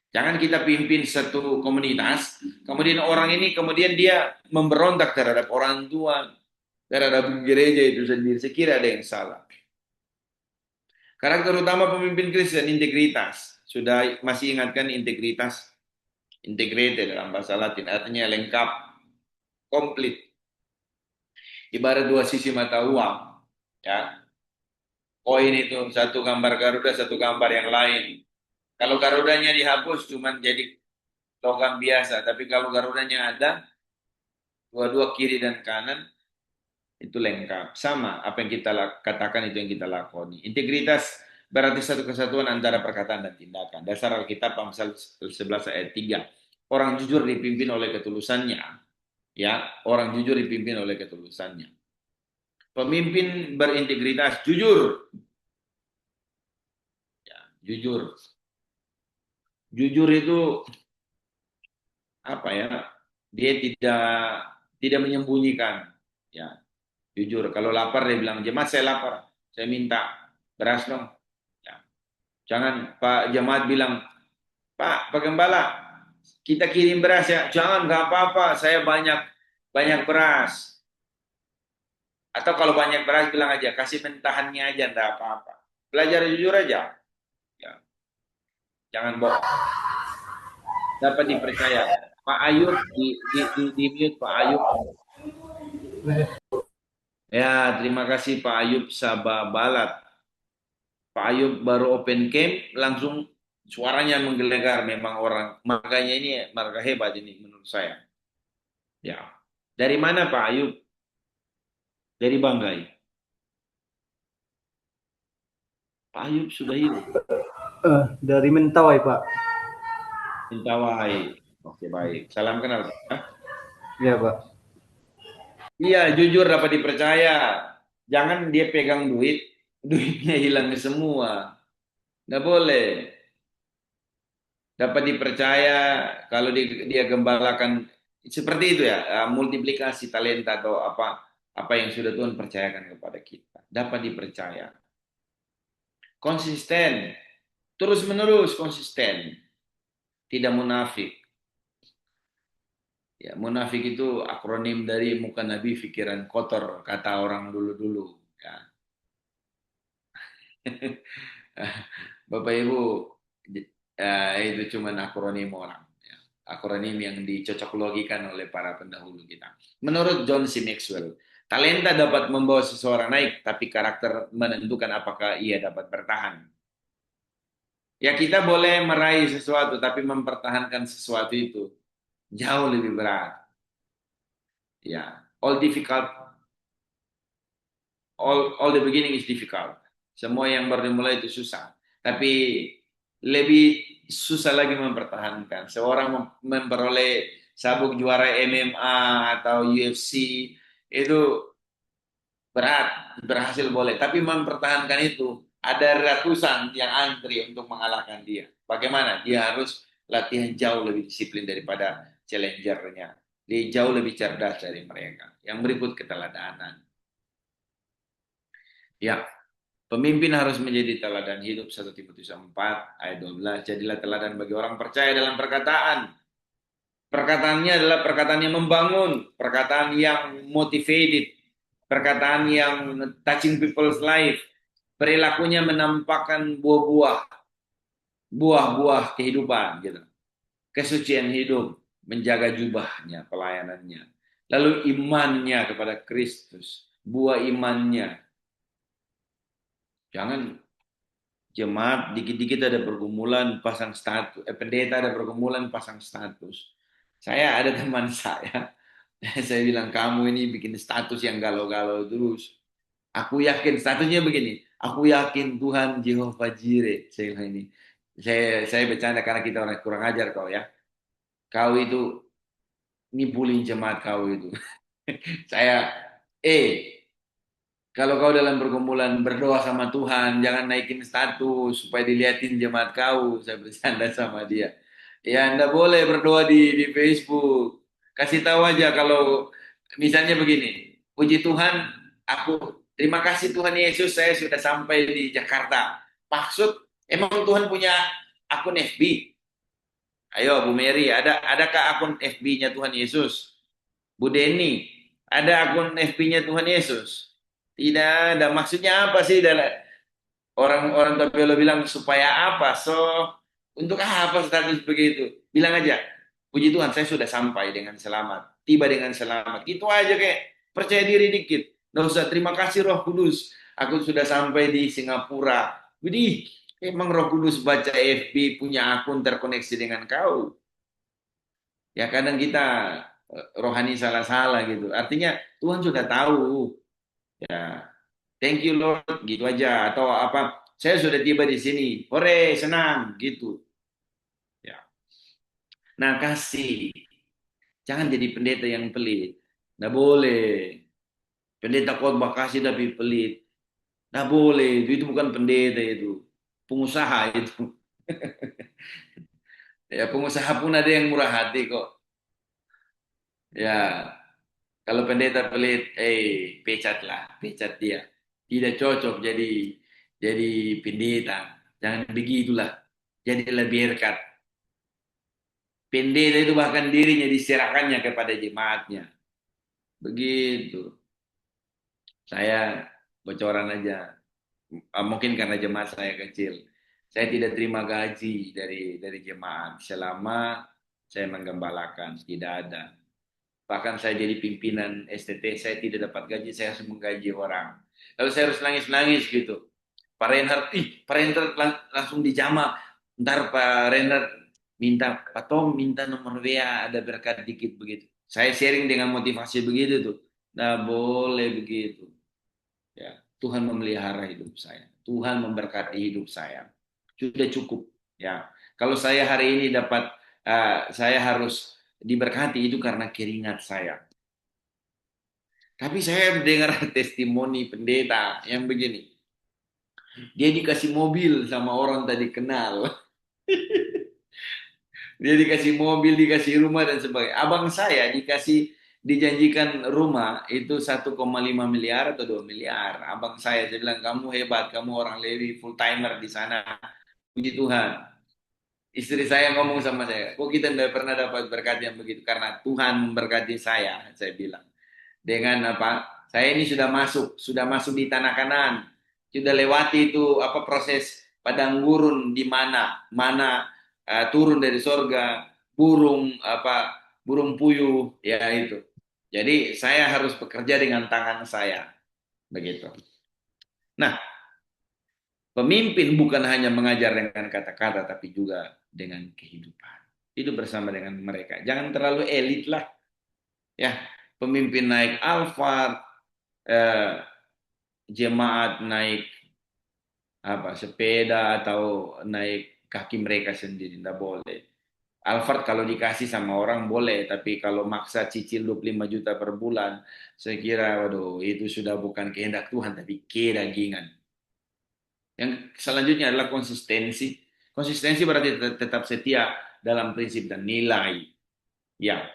Jangan kita pimpin satu komunitas, kemudian orang ini kemudian dia memberontak terhadap orang tua, terhadap gereja itu sendiri. Saya kira ada yang salah. Karakter utama pemimpin Kristen, integritas. Sudah masih ingatkan integritas? Integrated dalam bahasa Latin, artinya lengkap, komplit. Ibarat 2 sisi mata uang. Ya. Koin itu satu gambar Garuda, satu gambar yang lain. Kalau Garudanya dihapus cuma jadi logam biasa, tapi kalau Garudanya ada, dua-dua kiri dan kanan, itu lengkap. Sama apa yang kita katakan itu yang kita lakoni. Integritas berarti satu kesatuan antara perkataan dan tindakan. Dasar Alkitab Amsal 11 ayat 3. Orang jujur dipimpin oleh ketulusannya. Ya, orang jujur dipimpin oleh ketulusannya. Pemimpin berintegritas, jujur. Ya, jujur. Jujur itu apa ya? Dia tidak menyembunyikan. Ya, jujur. Kalau lapar dia bilang, jemaat saya lapar, saya minta beras dong. Ya. Jangan Pak jemaat bilang, Pak Gembala, kita kirim beras ya. Jangan, nggak apa-apa, saya banyak beras. Atau kalau banyak beras bilang aja, kasih mentahannya aja, nggak apa-apa. Belajar jujur aja. Ya. Jangan bohong. Dapat dipercaya. Pak Ayub di mute Pak Ayub. Ya, terima kasih Pak Ayub Sababalat. Pak Ayub baru open camp langsung suaranya menggelegar memang orang. Makanya ini marga hebat ini menurut saya. Ya. Dari mana Pak Ayub? Dari Banggai. Pak Ayub sudah hidup. Dari Mentawai, Pak. Mentawai. Oke, baik. Salam kenal Pak. Iya, Pak. Iya, jujur dapat dipercaya. Jangan dia pegang duitnya hilang semua. Nggak boleh. Dapat dipercaya kalau dia gembalakan seperti itu ya, multiplikasi talenta atau apa yang sudah Tuhan percayakan kepada kita. Dapat dipercaya. Konsisten, terus-menerus konsisten. Tidak munafik. Ya, munafik itu akronim dari muka Nabi pikiran kotor, kata orang dulu-dulu. Ya. Bapak Ibu, itu cuma akronim orang. Ya. Akronim yang dicocoklogikan oleh para pendahulu kita. Menurut John C. Maxwell, talenta dapat membawa seseorang naik, tapi karakter menentukan apakah ia dapat bertahan. Ya kita boleh meraih sesuatu, tapi mempertahankan sesuatu itu jauh lebih berat. Ya, all the beginning is difficult. Semua yang baru dimulai itu susah. Tapi lebih susah lagi mempertahankan. Seorang memperoleh sabuk juara MMA atau UFC itu berat, berhasil boleh. Tapi mempertahankan itu ada ratusan yang antri untuk mengalahkan dia. Bagaimana? Dia harus latihan jauh lebih disiplin daripada challengernya. Dia jauh lebih cerdas dari mereka. Yang berikut keteladanan. Ya, pemimpin harus menjadi teladan hidup 1 Timotius 4 ayat 12. Jadilah teladan bagi orang percaya dalam perkataan. Perkataannya adalah perkataan yang membangun, perkataan yang motivated, perkataan yang touching people's life. Perilakunya menampakkan buah-buah kehidupan gitu. Kesucian hidup, menjaga jubahnya, pelayanannya. Lalu imannya kepada Kristus, buah imannya. Jangan jemaat dikit-dikit ada pergumulan pasang status, pendeta ada pergumulan pasang status. Saya ada teman saya, saya bilang kamu ini bikin status yang galau-galau terus. Aku yakin statusnya begini, aku yakin Tuhan Jehovah Jireh. Saya bilang ini, saya bercanda karena kita orang kurang ajar kau ya. Kau itu nimpulin jemaat kau itu. Saya, kalau kau dalam pergumulan berdoa sama Tuhan, jangan naikin status supaya dilihatin jemaat kau. Saya bercanda sama dia. Ya, Anda boleh berdoa di Facebook. Kasih tahu aja kalau misalnya begini, puji Tuhan, aku terima kasih Tuhan Yesus, saya sudah sampai di Jakarta. Maksud, emang Tuhan punya akun FB? Ayo, Bu Mary, adakah akun FB-nya Tuhan Yesus? Bu Denny, ada akun FB-nya Tuhan Yesus? Tidak ada. Maksudnya apa sih? Orang-orang Tapiola bilang supaya apa? So, untuk apa status begitu? Bilang aja, puji Tuhan saya sudah sampai dengan selamat. Tiba dengan selamat. Itu aja kayak percaya diri dikit. Nggak usah terima kasih Roh Kudus. Aku sudah sampai di Singapura. Widih, emang Roh Kudus baca FB punya akun terkoneksi dengan kau. Ya kadang kita rohani salah-salah gitu. Artinya Tuhan sudah tahu. Ya, thank you Lord, gitu aja. Atau apa, saya sudah tiba di sini. Hore, senang, gitu. Ya. Nah, kasih. Jangan jadi pendeta yang pelit. Nggak boleh. Pendeta khotbah kasih tapi pelit. Nggak boleh. Itu bukan pendeta itu. Pengusaha itu. Ya, pengusaha pun ada yang murah hati kok. Ya, kalau pendeta pelit, pecatlah, pecat dia. Tidak cocok jadi pendeta. Jangan begitulah. Jadilah berkat. Pendeta itu bahkan dirinya diserahkannya kepada jemaatnya. Begitu. Saya bocoran aja. Mungkin karena jemaat saya kecil. Saya tidak terima gaji dari jemaat selama saya menggembalakan. Tidak ada. Bahkan saya jadi pimpinan STT, saya tidak dapat gaji, saya harus menggaji orang. Lalu saya harus nangis-nangis gitu. Pak Reinhardt, Pak Reinhardt langsung dijama. Ntar Pak Reinhardt minta, Pak Tom minta nomor WA, ada berkat dikit begitu. Saya sharing dengan motivasi begitu tuh. Nah boleh begitu. Ya, Tuhan memelihara hidup saya. Tuhan memberkati hidup saya. Sudah cukup. Ya, kalau saya hari ini dapat, saya harus diberkati itu karena keringat saya. Tapi saya mendengar testimoni pendeta yang begini. Dia dikasih mobil sama orang tadi kenal. Dia dikasih mobil, dikasih rumah dan sebagainya. Abang saya dijanjikan rumah itu 1,5 miliar atau 2 miliar. Abang saya bilang kamu hebat, kamu orang Lewi full timer di sana. Puji Tuhan. Istri saya ngomong sama saya, kok kita tidak pernah dapat berkat yang begitu karena Tuhan memberkati saya bilang. Dengan apa? Saya ini sudah masuk di tanah Kanan. Sudah lewati itu apa proses padang gurun di mana turun dari sorga burung puyuh ya itu. Jadi saya harus bekerja dengan tangan saya begitu. Nah, Pemimpin bukan hanya mengajar dengan kata-kata, tapi juga dengan kehidupan. Hidup bersama dengan mereka. Jangan terlalu elit lah. Ya, pemimpin naik Alphard, jemaat naik sepeda atau naik kaki mereka sendiri. Tidak boleh. Alphard kalau dikasih sama orang boleh, tapi kalau maksa cicil 25 juta per bulan, saya kira waduh itu sudah bukan kehendak Tuhan, tapi kedagingan. Yang selanjutnya adalah konsistensi. Konsistensi berarti tetap setia dalam prinsip dan nilai. Ya,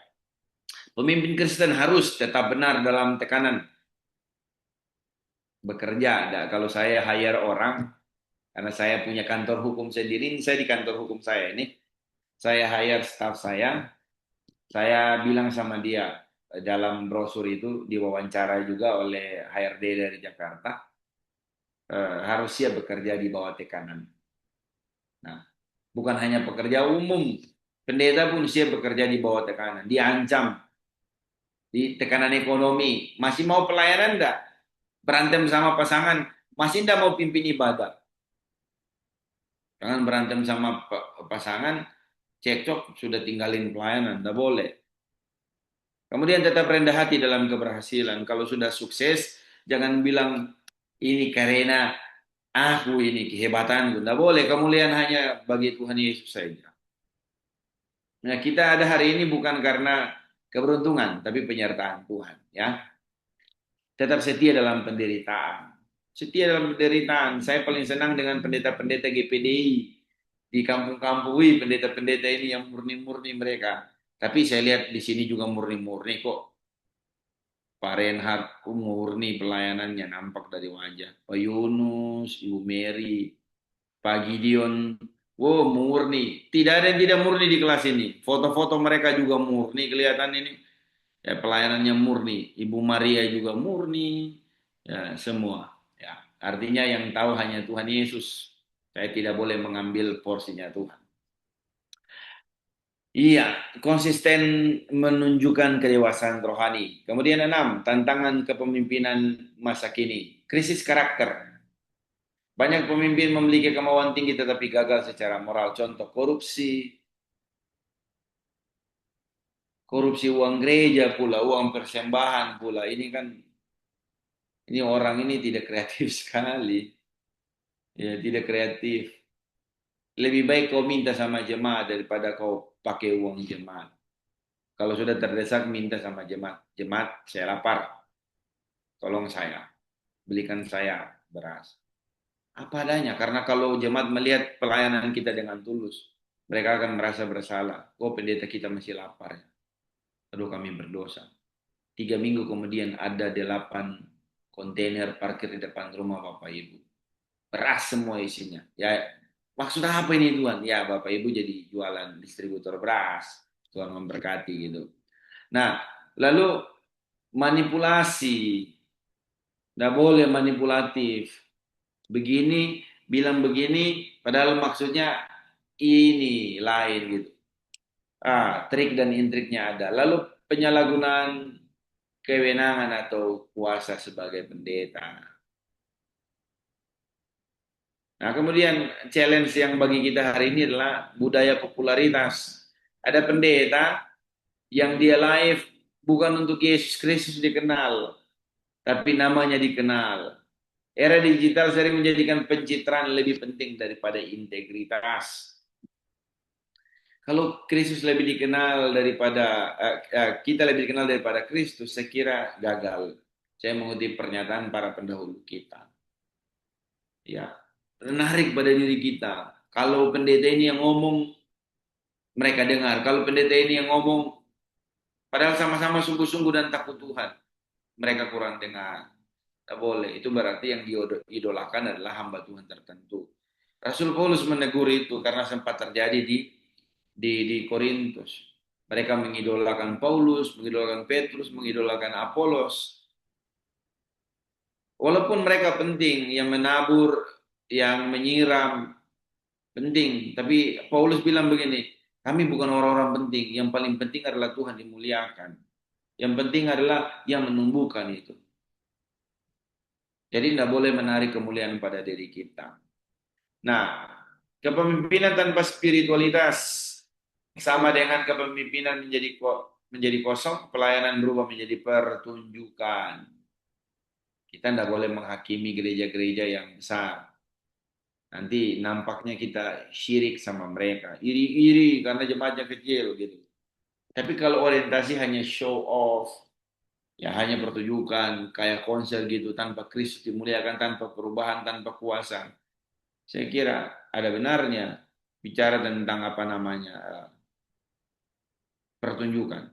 pemimpin Kristen harus tetap benar dalam tekanan bekerja. Kalau saya hire orang, karena saya punya kantor hukum sendiri, ini saya di kantor hukum saya ini, saya hire staff saya bilang sama dia dalam brosur itu diwawancara juga oleh HRD dari Jakarta, harus siap bekerja di bawah tekanan. Nah, bukan hanya pekerja umum, pendeta pun siap bekerja di bawah tekanan, diancam, di tekanan ekonomi, masih mau pelayanan enggak? Berantem sama pasangan, masih enggak mau pimpin ibadah? Jangan berantem sama pasangan, cekcok, sudah tinggalin pelayanan, enggak boleh. Kemudian tetap rendah hati dalam keberhasilan. Kalau sudah sukses, jangan bilang ini karena aku ini kehebatanku. Tidak boleh, kemuliaan hanya bagi Tuhan Yesus saja. Nah, kita ada hari ini bukan karena keberuntungan, tapi penyertaan Tuhan. Ya, tetap setia dalam penderitaan. Setia dalam penderitaan. Saya paling senang dengan pendeta-pendeta GPDI di kampung-kampung. Pendeta-pendeta ini yang murni-murni mereka. Tapi saya lihat di sini juga murni-murni kok. Pak Reinhard murni pelayanannya nampak dari wajah. Pak Yunus, Ibu Mary, Pak Gideon, wow murni. Tidak ada yang tidak murni di kelas ini. Foto-foto mereka juga murni kelihatan ini. Ya, pelayanannya murni. Ibu Maria juga murni. Ya, semua. Ya, artinya yang tahu hanya Tuhan Yesus. Saya tidak boleh mengambil porsinya Tuhan. Iya, konsisten menunjukkan kedewasaan rohani. Kemudian 6, tantangan kepemimpinan masa kini. Krisis karakter. Banyak pemimpin memiliki kemauan tinggi tetapi gagal secara moral. Contoh korupsi, uang gereja pula, uang persembahan pula. Ini orang ini tidak kreatif sekali. Ya, tidak kreatif. Lebih baik kau minta sama jemaat daripada kau pakai uang jemaat. Kalau sudah terdesak minta sama jemaat. Jemaat, saya lapar. Tolong saya, belikan saya beras. Apa adanya, karena kalau jemaat melihat pelayanan kita dengan tulus, mereka akan merasa bersalah. Oh, pendeta kita masih lapar. Aduh, kami berdosa. 3 minggu kemudian ada 8 kontainer parkir di depan rumah Bapak Ibu. Beras semua isinya. Ya, maksudnya apa ini Tuhan? Ya, Bapak Ibu jadi jualan distributor beras. Tuhan memberkati gitu. Nah, lalu manipulasi. Tidak boleh manipulatif. Begini, bilang begini, padahal maksudnya ini lain gitu. Trik dan intriknya ada. Lalu penyalahgunaan kewenangan atau kuasa sebagai pendeta. Nah, kemudian challenge yang bagi kita hari ini adalah budaya popularitas. Ada pendeta yang dia live bukan untuk Yesus Kristus dikenal, tapi namanya dikenal. Era digital sering menjadikan pencitraan lebih penting daripada integritas. Kalau Kristus lebih dikenal daripada kita lebih dikenal daripada Kristus, saya kira gagal. Saya mengutip pernyataan para pendahulu kita. Ya, menarik pada diri kita. Kalau pendeta ini yang ngomong, mereka dengar. Kalau pendeta ini yang ngomong, padahal sama-sama sungguh-sungguh dan takut Tuhan, mereka kurang dengar. Tak boleh. Itu berarti yang diidolakan adalah hamba Tuhan tertentu. Rasul Paulus menegur itu karena sempat terjadi di Korintus. Mereka mengidolakan Paulus, mengidolakan Petrus, mengidolakan Apolos. Walaupun mereka penting, yang menabur, yang menyiram, penting. Tapi Paulus bilang begini, kami bukan orang-orang penting. Yang paling penting adalah Tuhan dimuliakan. Yang penting adalah yang menumbuhkan itu. Jadi tidak boleh menarik kemuliaan pada diri kita. Nah, kepemimpinan tanpa spiritualitas sama dengan kepemimpinan menjadi kosong, pelayanan berubah menjadi pertunjukan. Kita tidak boleh menghakimi gereja-gereja yang besar. Nanti nampaknya kita syirik sama mereka, iri-iri karena jemaatnya kecil gitu. Tapi kalau orientasi hanya show off, ya hanya pertunjukan, kayak konser gitu, tanpa Kristus dimuliakan, tanpa perubahan, tanpa kuasa. Saya kira ada benarnya bicara tentang apa namanya pertunjukan.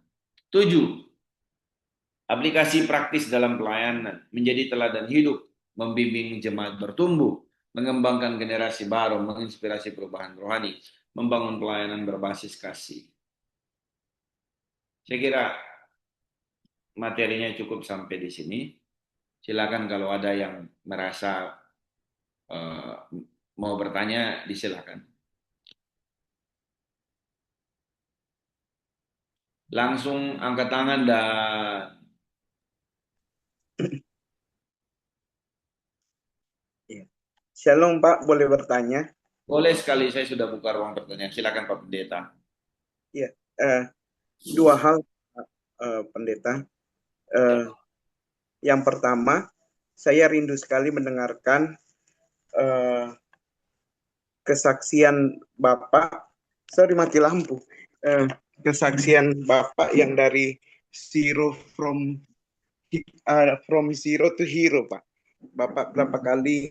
7. Aplikasi praktis dalam pelayanan menjadi teladan hidup, membimbing jemaat bertumbuh, mengembangkan generasi baru, menginspirasi perubahan rohani, membangun pelayanan berbasis kasih. Saya kira materinya cukup sampai di sini. Silakan kalau ada yang merasa uh, mau bertanya, disilakan. Langsung angkat tangan dan Shalom Pak, boleh bertanya? boleh sekali, saya sudah buka ruang pertanyaan. Silakan Pak Pendeta. Ya, dua hal Pendeta. Yang pertama, saya rindu sekali mendengarkan kesaksian Bapak. Sorry, mati lampu. Kesaksian Bapak yang dari from zero to hero, Pak. Bapak berapa kali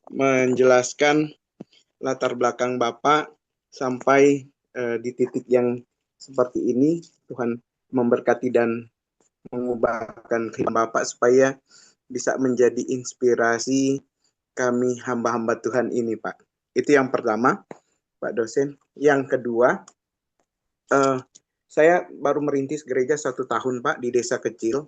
menjelaskan latar belakang Bapak sampai di titik yang seperti ini. Tuhan memberkati dan mengubahkan kehidupan Bapak supaya bisa menjadi inspirasi kami hamba-hamba Tuhan ini, Pak. Itu yang pertama, Pak dosen. Yang kedua, saya baru merintis gereja 1 tahun, Pak, di desa kecil.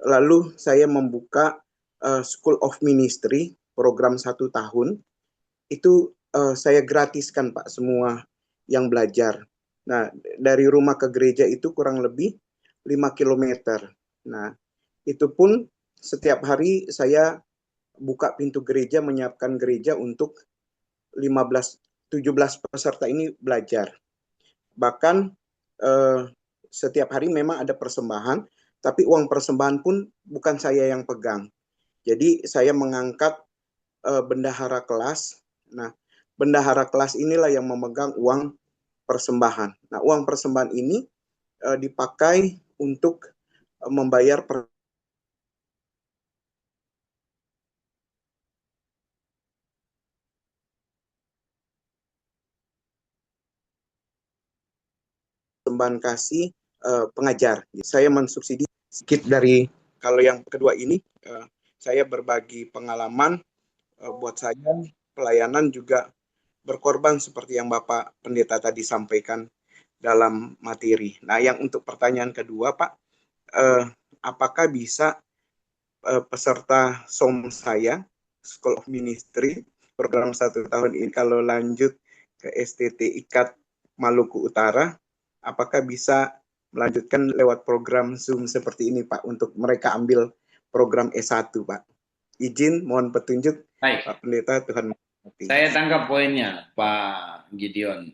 Lalu saya membuka School of Ministry, program 1 tahun. Itu saya gratiskan, Pak, semua yang belajar. Nah, dari rumah ke gereja itu kurang lebih 5 kilometer. Nah, itu pun setiap hari saya buka pintu gereja, menyiapkan gereja untuk 17 peserta ini belajar. Bahkan setiap hari memang ada persembahan, tapi uang persembahan pun bukan saya yang pegang. Jadi saya mengangkat bendahara kelas. Nah, bendahara kelas inilah yang memegang uang persembahan. Nah, uang persembahan ini dipakai untuk membayar persembahan kasih pengajar. Saya mensubsidi sedikit dari kalau yang kedua ini saya berbagi pengalaman buat saya pelayanan juga berkorban seperti yang Bapak Pendeta tadi sampaikan dalam materi. Nah, yang untuk pertanyaan kedua, Pak, apakah bisa peserta SOM saya, School of Ministry, program 1 tahun ini, kalau lanjut ke STT IKAT Maluku Utara, apakah bisa melanjutkan lewat program Zoom seperti ini, Pak, untuk mereka ambil program S1, Pak. Izin, mohon petunjuk, Baik. Pak Pendeta, Tuhan memberkati. Saya tangkap poinnya, Pak Gideon.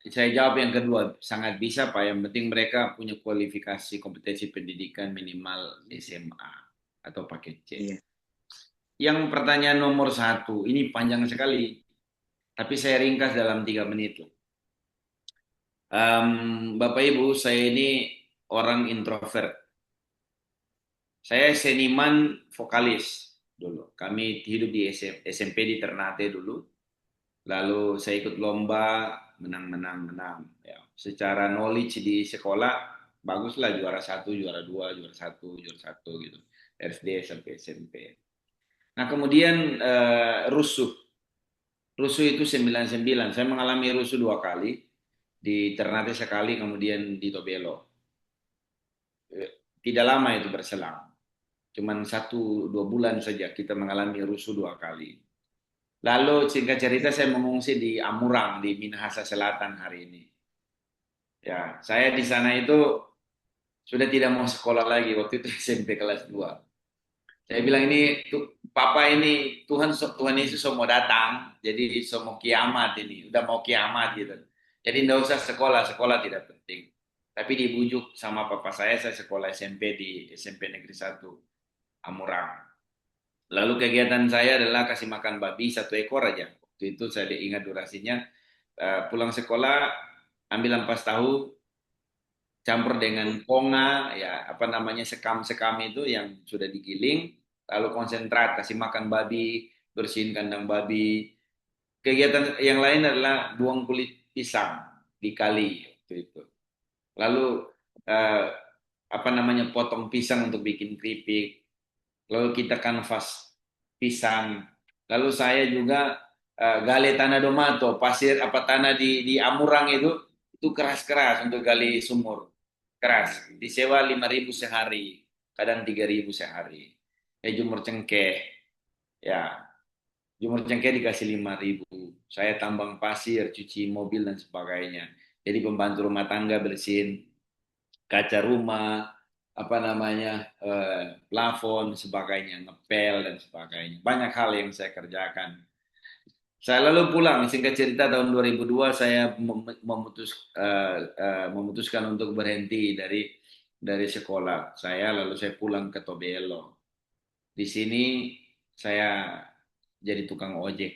Saya jawab yang kedua, sangat bisa Pak. Yang penting mereka punya kualifikasi kompetensi pendidikan minimal SMA atau paket C. Iya. Yang pertanyaan nomor 1, ini panjang sekali, tapi saya ringkas dalam 3 menit. Bapak Ibu, saya ini orang introvert. Saya seniman vokalis dulu. Kami hidup di SMP di Ternate dulu. Lalu saya ikut lomba, menang. Ya. Secara knowledge di sekolah, baguslah juara 1, juara 2, juara 1, juara 1 gitu. SD sampai SMP. Nah kemudian rusuh. Rusuh itu 99. Saya mengalami rusuh 2 kali. Di Ternate sekali, kemudian di Tobelo. Tidak lama itu berselang. Cuman 1-2 bulan saja kita mengalami rusuh 2 kali. Lalu singkat cerita saya mengungsi di Amurang di Minahasa Selatan hari ini. Ya, saya di sana itu sudah tidak mau sekolah lagi waktu itu SMP kelas 2. Saya bilang ini Papa ini Tuhan Yesus mau datang, jadi mau kiamat ini, udah mau kiamat gitu. Jadi nggak usah sekolah, sekolah tidak penting. Tapi dibujuk sama papa saya sekolah SMP di SMP Negeri 1 Amurang. Lalu kegiatan saya adalah kasih makan babi 1 ekor aja. Waktu itu saya ingat durasinya, pulang sekolah ambil ampas tahu campur dengan konga, ya apa namanya sekam-sekam itu yang sudah digiling, lalu konsentrat kasih makan babi, bersihin kandang babi. Kegiatan yang lain adalah buang kulit pisang di kali waktu itu. Lalu eh, apa namanya potong pisang untuk bikin keripik. Lalu kita kanvas pisang. Lalu saya juga gali tanah domato, pasir apa tanah di Amurang itu keras-keras untuk gali sumur. Keras. Disewa 5.000 sehari, kadang 3.000 sehari. Jumur cengkeh, ya jumur cengkeh dikasih 5.000. Saya tambang pasir, cuci mobil dan sebagainya. Jadi pembantu rumah tangga bersihin kaca rumah, apa namanya, plafon, sebagainya, ngepel dan sebagainya. Banyak hal yang saya kerjakan. Saya lalu pulang, singkat cerita tahun 2002 saya memutuskan untuk berhenti dari sekolah saya, lalu saya pulang ke Tobelo. Di sini saya jadi tukang ojek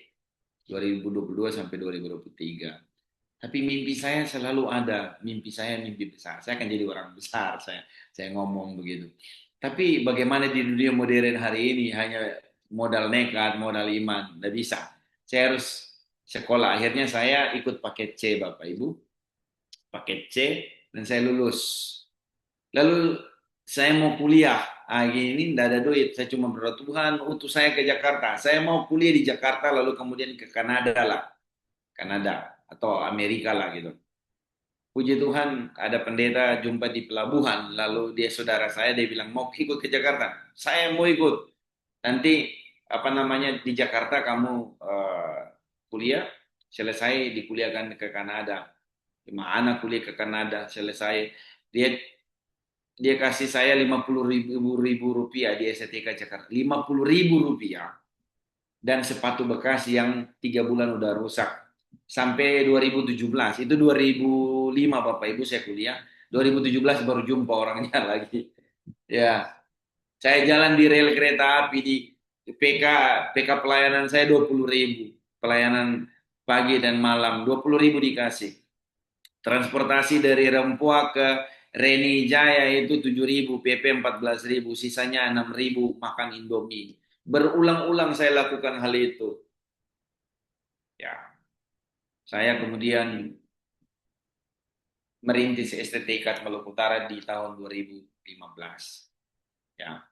2022 sampai 2023. Tapi mimpi saya selalu ada, mimpi saya mimpi besar. Saya akan jadi orang besar, saya ngomong begitu. Tapi bagaimana di dunia modern hari ini hanya modal nekat, modal iman, tidak bisa. Saya harus sekolah. Akhirnya saya ikut paket C, Bapak Ibu, paket C, dan saya lulus. Lalu saya mau kuliah, gini tidak ada duit. Saya cuma berdoa Tuhan utus saya ke Jakarta. Saya mau kuliah di Jakarta, lalu kemudian ke Kanada lah, Kanada atau Amerika lah gitu. Puji Tuhan, ada pendeta jumpa di pelabuhan, lalu dia saudara saya, dia bilang mau ikut ke Jakarta. Saya mau ikut. Nanti apa namanya di Jakarta kamu kuliah, selesai dikuliahkan ke Kanada. Gimana kuliah ke Kanada selesai? Dia kasih saya 50.000 rupiah di STK Jakarta. 50.000 rupiah dan sepatu bekas yang 3 bulan udah rusak. Sampai 2017, itu 2005 Bapak Ibu saya kuliah, 2017 baru jumpa orangnya lagi. Ya, saya jalan di rel kereta api di PK pelayanan saya 20.000, pelayanan pagi dan malam 20.000 dikasih. Transportasi dari Rempoa ke Reni Jaya itu 7.000, PP 14.000, sisanya 6.000 makan Indomie. Berulang-ulang saya lakukan hal itu. Ya, saya kemudian merintis STTK Maluku Utara di tahun 2015. Ya,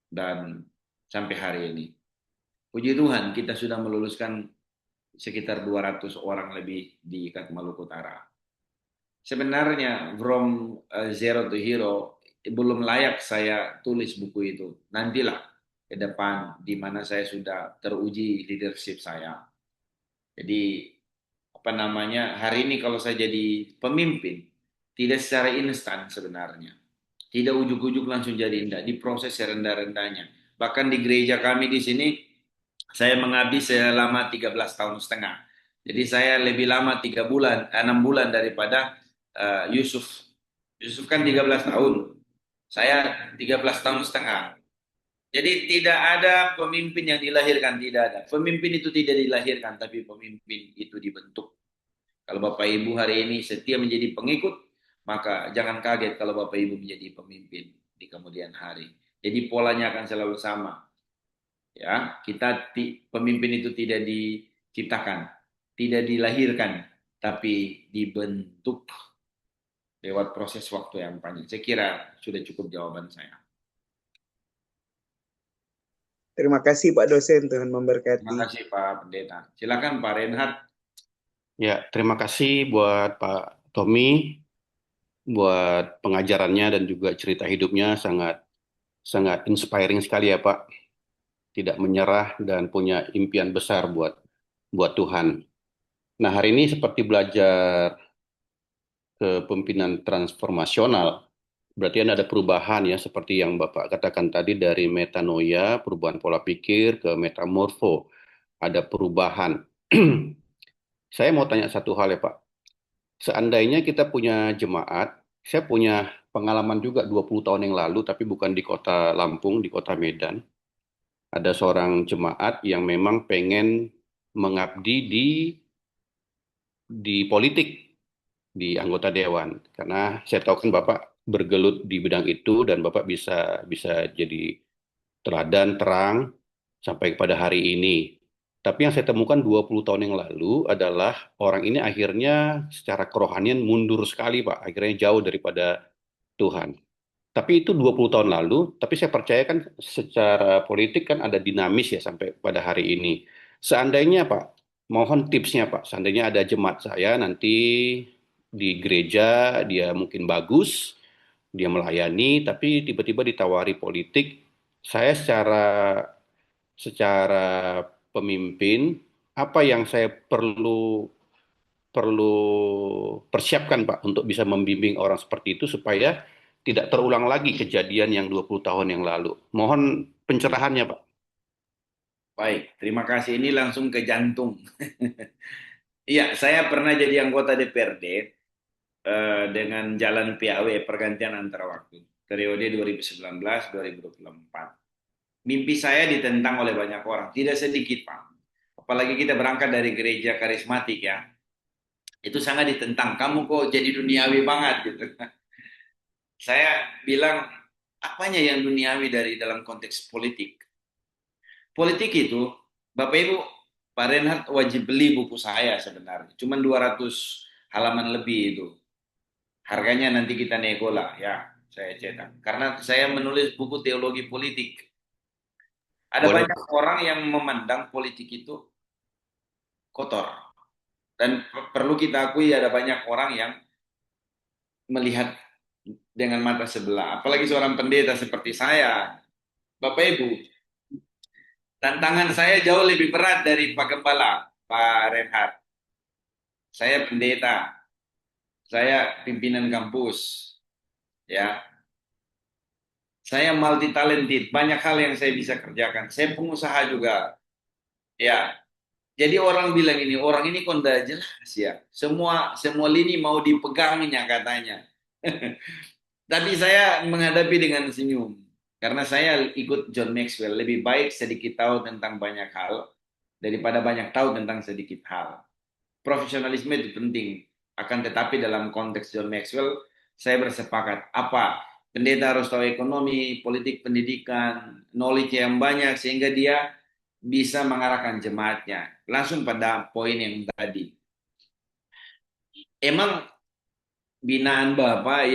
dan sampai hari ini. Puji Tuhan, kita sudah meluluskan sekitar 200 orang lebih di IKAT Maluku Utara. Sebenarnya from zero to hero belum layak saya tulis buku itu. Nantilah ke depan di mana saya sudah teruji leadership saya. Jadi apa namanya, hari ini kalau saya jadi pemimpin tidak secara instan sebenarnya. Tidak ujuk-ujuk langsung jadi indah, diproses serendah-rendahnya. Bahkan di gereja kami di sini saya mengabdi selama 13 tahun setengah. Jadi saya lebih lama 3 bulan, 6 bulan daripada Yusuf. Yusuf kan 13 tahun. Saya 13 tahun setengah. Jadi tidak ada pemimpin yang dilahirkan, tidak ada. Pemimpin itu tidak dilahirkan, tapi pemimpin itu dibentuk. Kalau Bapak Ibu hari ini setia menjadi pengikut, maka jangan kaget kalau Bapak Ibu menjadi pemimpin di kemudian hari. Jadi polanya akan selalu sama. Ya, pemimpin itu tidak diciptakan, tidak dilahirkan, tapi dibentuk lewat proses waktu yang panjang. Saya kira sudah cukup jawaban saya. Terima kasih Pak dosen, Tuhan memberkati. Terima kasih Pak Pendeta. Silakan Pak Reinhard. Ya, terima kasih buat Pak Tommy, buat pengajarannya dan juga cerita hidupnya sangat sangat inspiring sekali ya Pak. Tidak menyerah dan punya impian besar buat Tuhan. Nah, hari ini seperti belajar kepemimpinan transformasional, Berarti ada perubahan ya, seperti yang Bapak katakan tadi, dari metanoia, perubahan pola pikir, ke metamorfo. Ada perubahan. Saya mau tanya satu hal ya Pak. Seandainya kita punya jemaat, saya punya pengalaman juga 20 tahun yang lalu, tapi bukan di kota Lampung, di kota Medan. Ada seorang jemaat yang memang pengen mengabdi di politik, di anggota dewan. Karena saya tahu kan Bapak bergelut di bidang itu dan Bapak bisa bisa jadi teladan terang sampai pada hari ini. Tapi yang saya temukan 20 tahun yang lalu adalah orang ini akhirnya secara kerohanian mundur sekali, Pak. Akhirnya jauh daripada Tuhan. Tapi itu 20 tahun lalu, tapi saya percaya kan secara politik kan ada dinamis ya sampai pada hari ini. Seandainya Pak, mohon tipsnya Pak, seandainya ada jemaat saya nanti di gereja, dia mungkin bagus, dia melayani, tapi tiba-tiba ditawari politik, saya secara pemimpin, apa yang saya perlu perlu persiapkan Pak untuk bisa membimbing orang seperti itu supaya tidak terulang lagi kejadian yang 20 tahun yang lalu. Mohon pencerahannya Pak. Baik, terima kasih. Ini langsung ke jantung. Iya, saya pernah jadi anggota DPRD dengan jalan PAW, pergantian antara waktu, periode 2019-2024. Mimpi saya ditentang oleh banyak orang, tidak sedikit Pak. Apalagi kita berangkat dari gereja karismatik ya, itu sangat ditentang. Kamu kok jadi duniawi banget gitu. Saya bilang, apanya yang duniawi dari dalam konteks politik? Politik itu, Bapak Ibu, Pak Reinhardt wajib beli buku saya sebenarnya. Cuman 200 halaman lebih itu. Harganya nanti kita nego lah ya, saya cetak. Karena saya menulis buku teologi politik. Ada Boleh banyak Pak. orang yang memandang politik itu kotor. Dan perlu kita akui ada banyak orang yang melihat dengan mata sebelah. Apalagi seorang pendeta seperti saya. Bapak Ibu, tantangan saya jauh lebih berat dari Pak Gembala, Pak Reinhardt. Saya pendeta, saya pimpinan kampus, ya. Saya multi talented, banyak hal yang saya bisa kerjakan. Saya pengusaha juga, ya. Jadi orang bilang ini, orang ini kok nggak jelas ya. Semua lini mau dipegangnya katanya. Tapi saya menghadapi dengan senyum. Karena saya ikut John Maxwell, lebih baik sedikit tahu tentang banyak hal daripada banyak tahu tentang sedikit hal. Profesionalisme itu penting. Akan tetapi dalam konteks John Maxwell, saya bersepakat. Apa? Pendeta harus tahu ekonomi, politik, pendidikan, knowledge yang banyak sehingga dia bisa mengarahkan jemaatnya. Langsung pada poin yang tadi. Emang binaan Bapak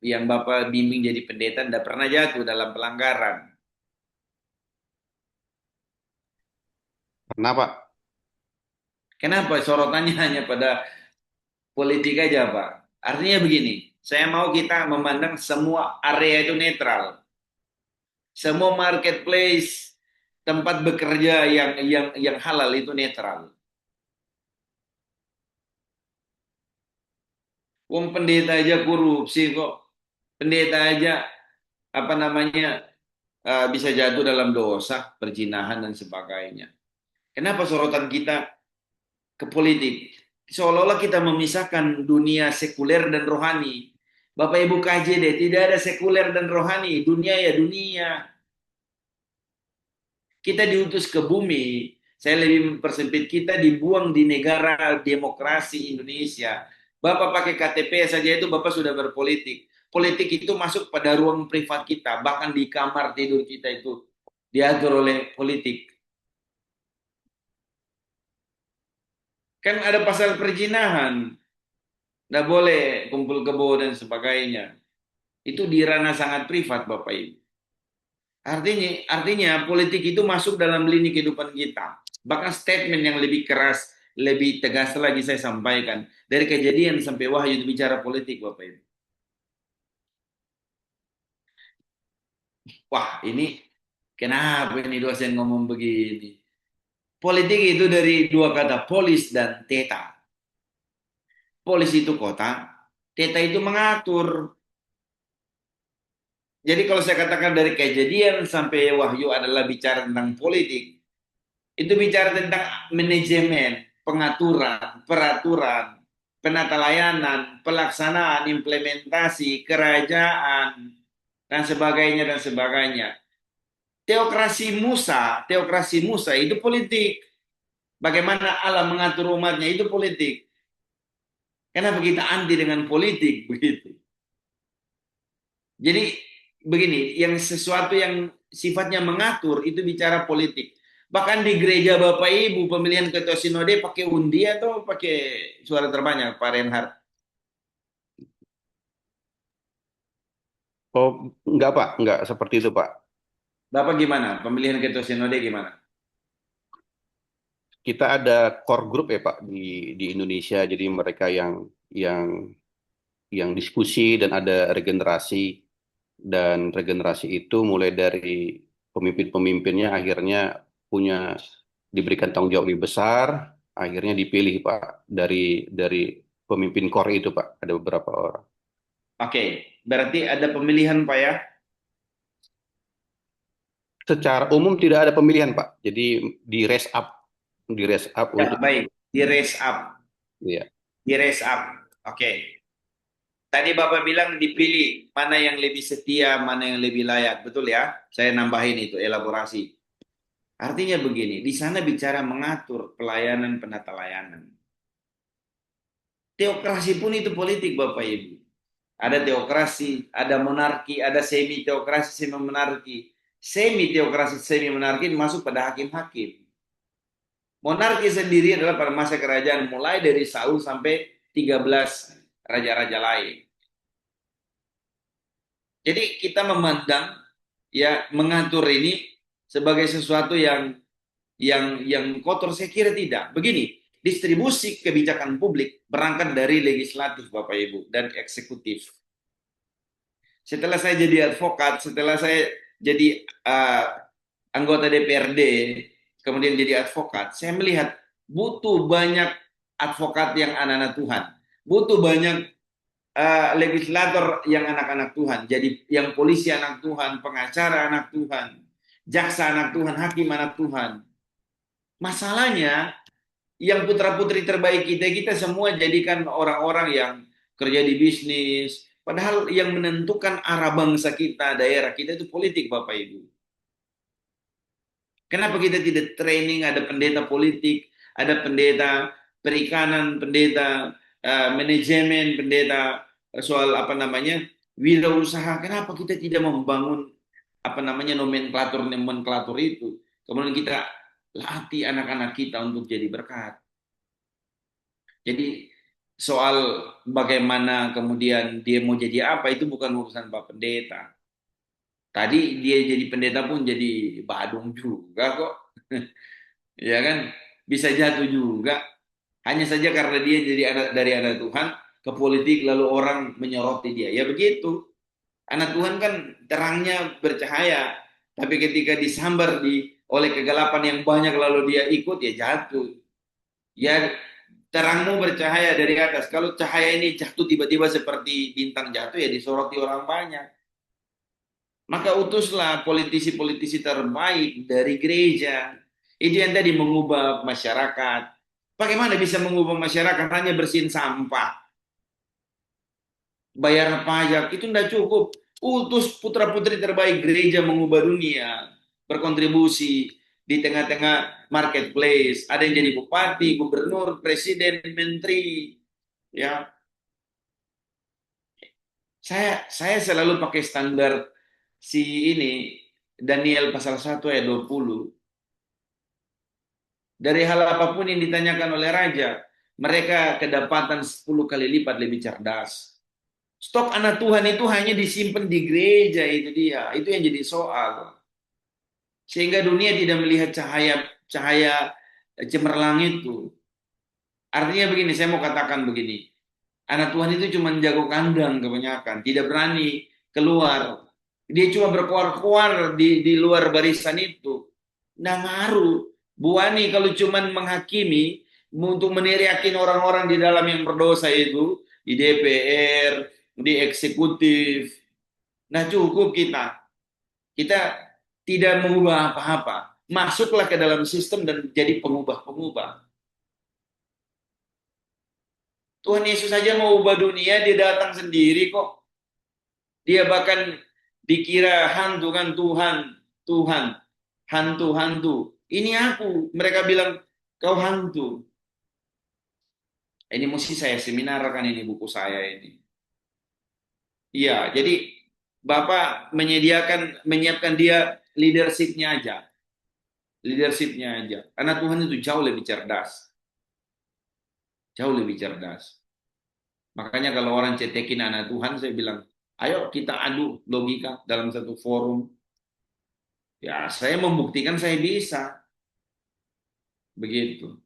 yang Bapak bimbing jadi pendeta tidak pernah jatuh dalam pelanggaran. Karena Pak, Kenapa sorotannya hanya pada politik aja, Pak? Artinya begini, saya mau kita memandang semua area itu netral. Semua marketplace, tempat bekerja yang halal itu netral. Wong pendeta aja korupsi kok. Pendeta aja apa namanya bisa jatuh dalam dosa, perzinahan dan sebagainya. Kenapa sorotan kita ke politik? Seolah-olah kita memisahkan dunia sekuler dan rohani. Bapak Ibu kaji deh, tidak ada sekuler dan rohani. Dunia ya dunia. Kita diutus ke bumi. Saya lebih mempersempit, kita dibuang di negara demokrasi Indonesia. Bapak pakai KTP saja itu Bapak sudah berpolitik. Politik itu masuk pada ruang privat kita, bahkan di kamar tidur kita itu diatur oleh politik. Kan ada pasal perzinahan, nggak boleh kumpul kebo dan sebagainya. Itu di ranah sangat privat, Bapak Ibu. Artinya politik itu masuk dalam lini kehidupan kita. Bahkan statement yang lebih keras, lebih tegas lagi saya sampaikan. Dari Kejadian sampai Wahyu itu bicara politik, Bapak Ibu. Wah, ini kenapa ini dosen ngomong begini? Politik itu dari dua kata, polis dan theta. Polis itu kota, theta itu mengatur. Jadi kalau saya katakan dari kejadian sampai Wahyu adalah bicara tentang politik, itu bicara tentang manajemen, pengaturan, peraturan, penata layanan, pelaksanaan, implementasi, kerajaan, dan sebagainya dan sebagainya. Teokrasi Musa itu politik. Bagaimana Allah mengatur umatnya itu politik. Kenapa kita anti dengan politik begitu? Jadi begini, yang sesuatu yang sifatnya mengatur itu bicara politik. Bahkan di gereja Bapak Ibu pemilihan ketua sinode pakai undi atau pakai suara terbanyak, Pak Reinhardt? Oh, enggak Pak, enggak seperti itu Pak. Bapak gimana? Pemilihan ketua sinode gimana? Kita ada core group ya Pak di Indonesia, jadi mereka yang yang diskusi dan ada regenerasi, dan regenerasi itu mulai dari pemimpin-pemimpinnya akhirnya diberikan tanggung jawab lebih besar, akhirnya dipilih Pak dari pemimpin core itu Pak, ada beberapa orang. Oke, berarti ada pemilihan Pak ya? Secara umum tidak ada pemilihan Pak, jadi di raise up Ya, untuk baik. Di raise up. ya. Di raise up. Oke. Tadi Bapak bilang dipilih mana yang lebih setia, mana yang lebih layak. Betul ya? Saya nambahin itu, elaborasi. Artinya begini, di sana bicara mengatur pelayanan penata layanan. Teokrasi pun itu politik Bapak Ibu. Ada teokrasi, ada monarki, ada semi teokrasi, semi monarki. Semi teokrasi, semi monarki masuk pada hakim-hakim. Monarki sendiri adalah pada masa kerajaan mulai dari Saul sampai 13 raja-raja lain. Jadi kita memandang ya mengatur ini sebagai sesuatu yang kotor, saya kira tidak. Begini, distribusi kebijakan publik berangkat dari legislatif Bapak Ibu dan eksekutif. Setelah saya jadi advokat, setelah saya jadi anggota DPRD, kemudian jadi advokat, saya melihat butuh banyak advokat yang anak-anak Tuhan, butuh banyak legislator yang anak-anak Tuhan, jadi yang polisi anak Tuhan, pengacara anak Tuhan, jaksa anak Tuhan, hakim anak Tuhan. Masalahnya yang putra-putri terbaik kita semua jadikan orang-orang yang kerja di bisnis, padahal yang menentukan arah bangsa kita, daerah kita itu politik Bapak Ibu. Kenapa kita tidak training, ada pendeta politik, ada pendeta perikanan, pendeta manajemen, pendeta soal apa namanya wirausaha. Kenapa kita tidak membangun apa namanya nomenklatur itu? Kemudian kita latih anak-anak kita untuk jadi berkat. Jadi soal bagaimana kemudian dia mau jadi apa itu bukan urusan Pak Pendeta. Tadi dia jadi pendeta pun jadi badung juga kok. Ya kan? Bisa jatuh juga. Hanya saja karena dia jadi anak Tuhan ke politik lalu orang menyoroti dia. Ya begitu. Anak Tuhan kan terangnya bercahaya. Tapi ketika disambar oleh kegelapan yang banyak lalu dia ikut ya jatuh. Ya terangmu bercahaya dari atas. Kalau cahaya ini jatuh tiba-tiba seperti bintang jatuh ya disoroti orang banyak. Maka utuslah politisi-politisi terbaik dari gereja. Itu yang tadi mengubah masyarakat. Bagaimana bisa mengubah masyarakat hanya bersihin sampah? Bayar pajak, itu tidak cukup. Utus putra-putri terbaik gereja mengubah dunia. Berkontribusi di tengah-tengah marketplace. Ada yang jadi bupati, gubernur, presiden, menteri. Ya, saya selalu pakai standar si ini Daniel pasal 1 ayat 20. Dari hal apapun yang ditanyakan oleh raja, mereka kedapatan 10 kali lipat lebih cerdas. Stok anak Tuhan itu hanya disimpan di gereja, itu dia. Itu yang jadi soal. Sehingga dunia tidak melihat cahaya cemerlang itu. Artinya begini, saya mau katakan begini. Anak Tuhan itu cuma jago kandang kebanyakan, tidak berani keluar. Dia cuma berkuar-kuar di luar barisan itu. Nggak ngaruh. Bu Ani kalau cuma menghakimi untuk meneriakin orang-orang di dalam yang berdosa itu, di DPR, di eksekutif, Nah, cukup kita. Kita tidak mengubah apa-apa. Masuklah ke dalam sistem dan jadi pengubah-pengubah. Tuhan Yesus saja mau ubah dunia, dia datang sendiri kok. Dia bahkan dikira hantu kan, Tuhan, hantu. Ini aku. Mereka bilang, kau hantu. Ini mesti saya seminarkan ini buku saya ini. Iya, jadi Bapak menyiapkan dia leadership-nya aja. Leadership-nya aja. Karena Tuhan itu jauh lebih cerdas. Jauh lebih cerdas. Makanya kalau orang cetekin anak Tuhan, saya bilang, ayo kita adu logika dalam satu forum. Ya, saya membuktikan saya bisa. Begitu.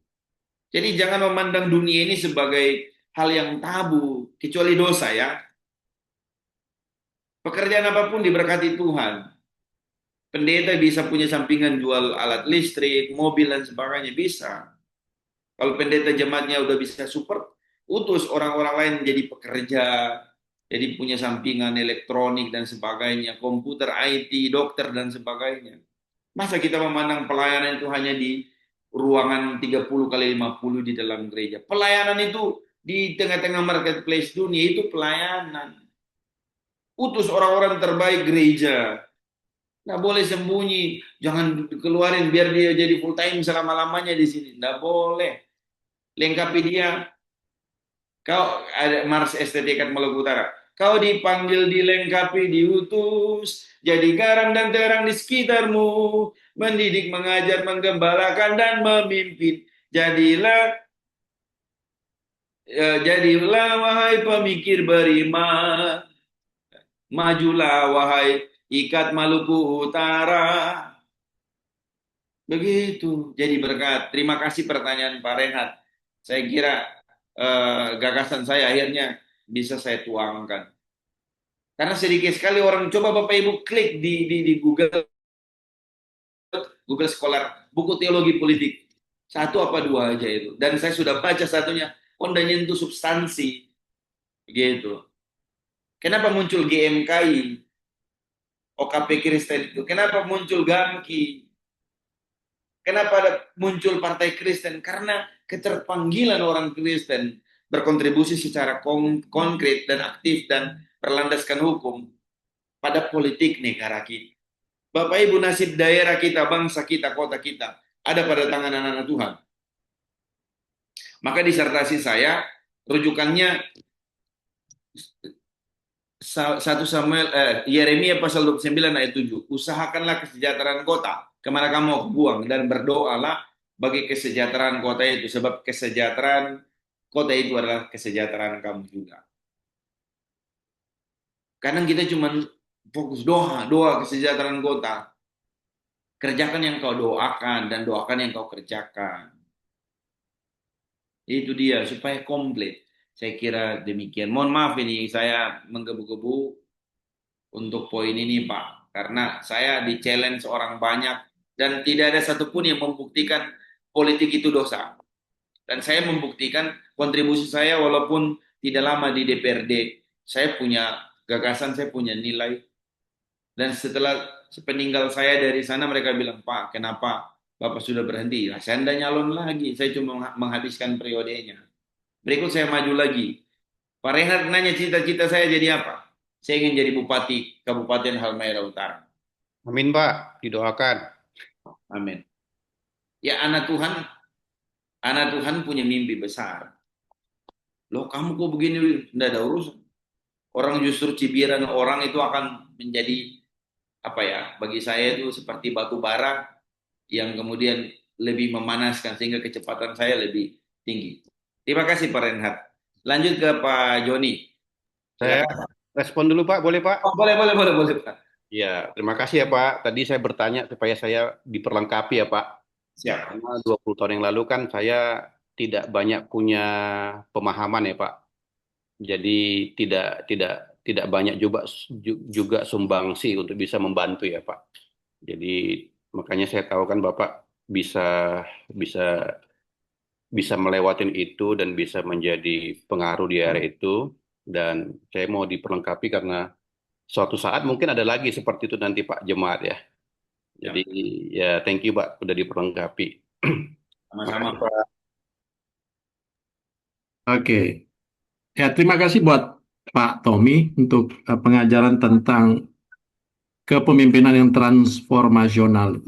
Jadi jangan memandang dunia ini sebagai hal yang tabu, kecuali dosa ya. Pekerjaan apapun diberkati Tuhan. Pendeta bisa punya sampingan jual alat listrik, mobil, dan sebagainya, bisa. Kalau pendeta jemaatnya udah bisa support, utus orang-orang lain jadi pekerja, jadi punya sampingan elektronik dan sebagainya, komputer, IT, dokter, dan sebagainya. Masa kita memandang pelayanan itu hanya di ruangan 30 kali 50 di dalam gereja. Pelayanan itu di tengah-tengah marketplace dunia itu pelayanan. Utus orang-orang terbaik gereja. Nggak boleh sembunyi, jangan keluarin biar dia jadi full time selama-lamanya di sini. Nggak boleh. Lengkapi dia. Kau ada Mars Estetika Maluku Utara. Kau dipanggil, dilengkapi, diutus, jadi garam dan terang di sekitarmu, mendidik, mengajar, menggembalakan, dan memimpin. Jadilah wahai pemikir beriman, majulah wahai ikat Maluku Utara. Begitu, jadi berkat. Terima kasih pertanyaan Pak Renhat. Saya kira gagasan saya akhirnya bisa saya tuangkan. Karena sedikit sekali orang, coba Bapak Ibu klik di Google Scholar, buku teologi politik. Satu apa dua aja itu. Dan saya sudah baca satunya, udah nyentuh substansi. Begitu. Kenapa muncul GMKI, OKP Kristen itu? Kenapa muncul GAMKI? Kenapa muncul Partai Kristen? Karena keterpanggilan orang Kristen berkontribusi secara konkret dan aktif dan berlandaskan hukum pada politik negara kita. Bapak Ibu, nasib daerah kita, bangsa kita, kota kita ada pada tangan anak-anak Tuhan. Maka disertasi saya rujukannya 1 Samuel Yeremia pasal 29 ayat 7. Usahakanlah kesejahteraan kota kemana kamu buang, dan berdoalah bagi kesejahteraan kota itu, sebab kesejahteraan kota itu adalah kesejahteraan kamu juga. Kadang kita cuma fokus doa kesejahteraan kota. Kerjakan yang kau doakan dan doakan yang kau kerjakan. Itu dia, supaya komplit. Saya kira demikian. Mohon maaf ini saya menggebu-gebu untuk poin ini Pak, karena saya di-challenge orang banyak dan tidak ada satupun yang membuktikan politik itu dosa. Dan saya membuktikan kontribusi saya walaupun tidak lama di DPRD, saya punya gagasan, saya punya nilai. Dan setelah sepeninggal saya dari sana mereka bilang, Pak, kenapa Bapak sudah berhenti? Nah, saya tidak nyalon lagi, saya cuma menghabiskan periodenya. Berikut saya maju lagi. Pak Renhat nanya cita-cita saya jadi apa? Saya ingin jadi Bupati Kabupaten Halmahera Utara. Amin, Pak. Didoakan. Amin. Ya, anak Tuhan punya mimpi besar. Loh, kamu kok begini? Tidak ada urusan. Orang justru cibiran orang itu akan menjadi apa ya? Bagi saya itu seperti batu bara yang kemudian lebih memanaskan sehingga kecepatan saya lebih tinggi. Terima kasih Pak Renhat. Lanjut ke Pak Joni. Saya respon dulu, Pak. Boleh, Pak? Oh, boleh Pak. Ya, terima kasih ya, Pak. Tadi saya bertanya supaya saya diperlengkapi ya, Pak. Siap. Karena 20 tahun yang lalu kan saya tidak banyak punya pemahaman ya, Pak. Jadi tidak banyak juga sumbangsi untuk bisa membantu ya, Pak. Jadi makanya saya tahu kan Bapak bisa melewatin itu dan bisa menjadi pengaruh di area itu. Dan saya mau diperlengkapi karena suatu saat mungkin ada lagi seperti itu nanti Pak Jemaat ya. Ya, Jadi ya thank you Pak udah diperlengkapi. sama-sama. Makasih Pak. Oke. Ya, terima kasih buat Pak Tommy untuk pengajaran tentang kepemimpinan yang transformasional.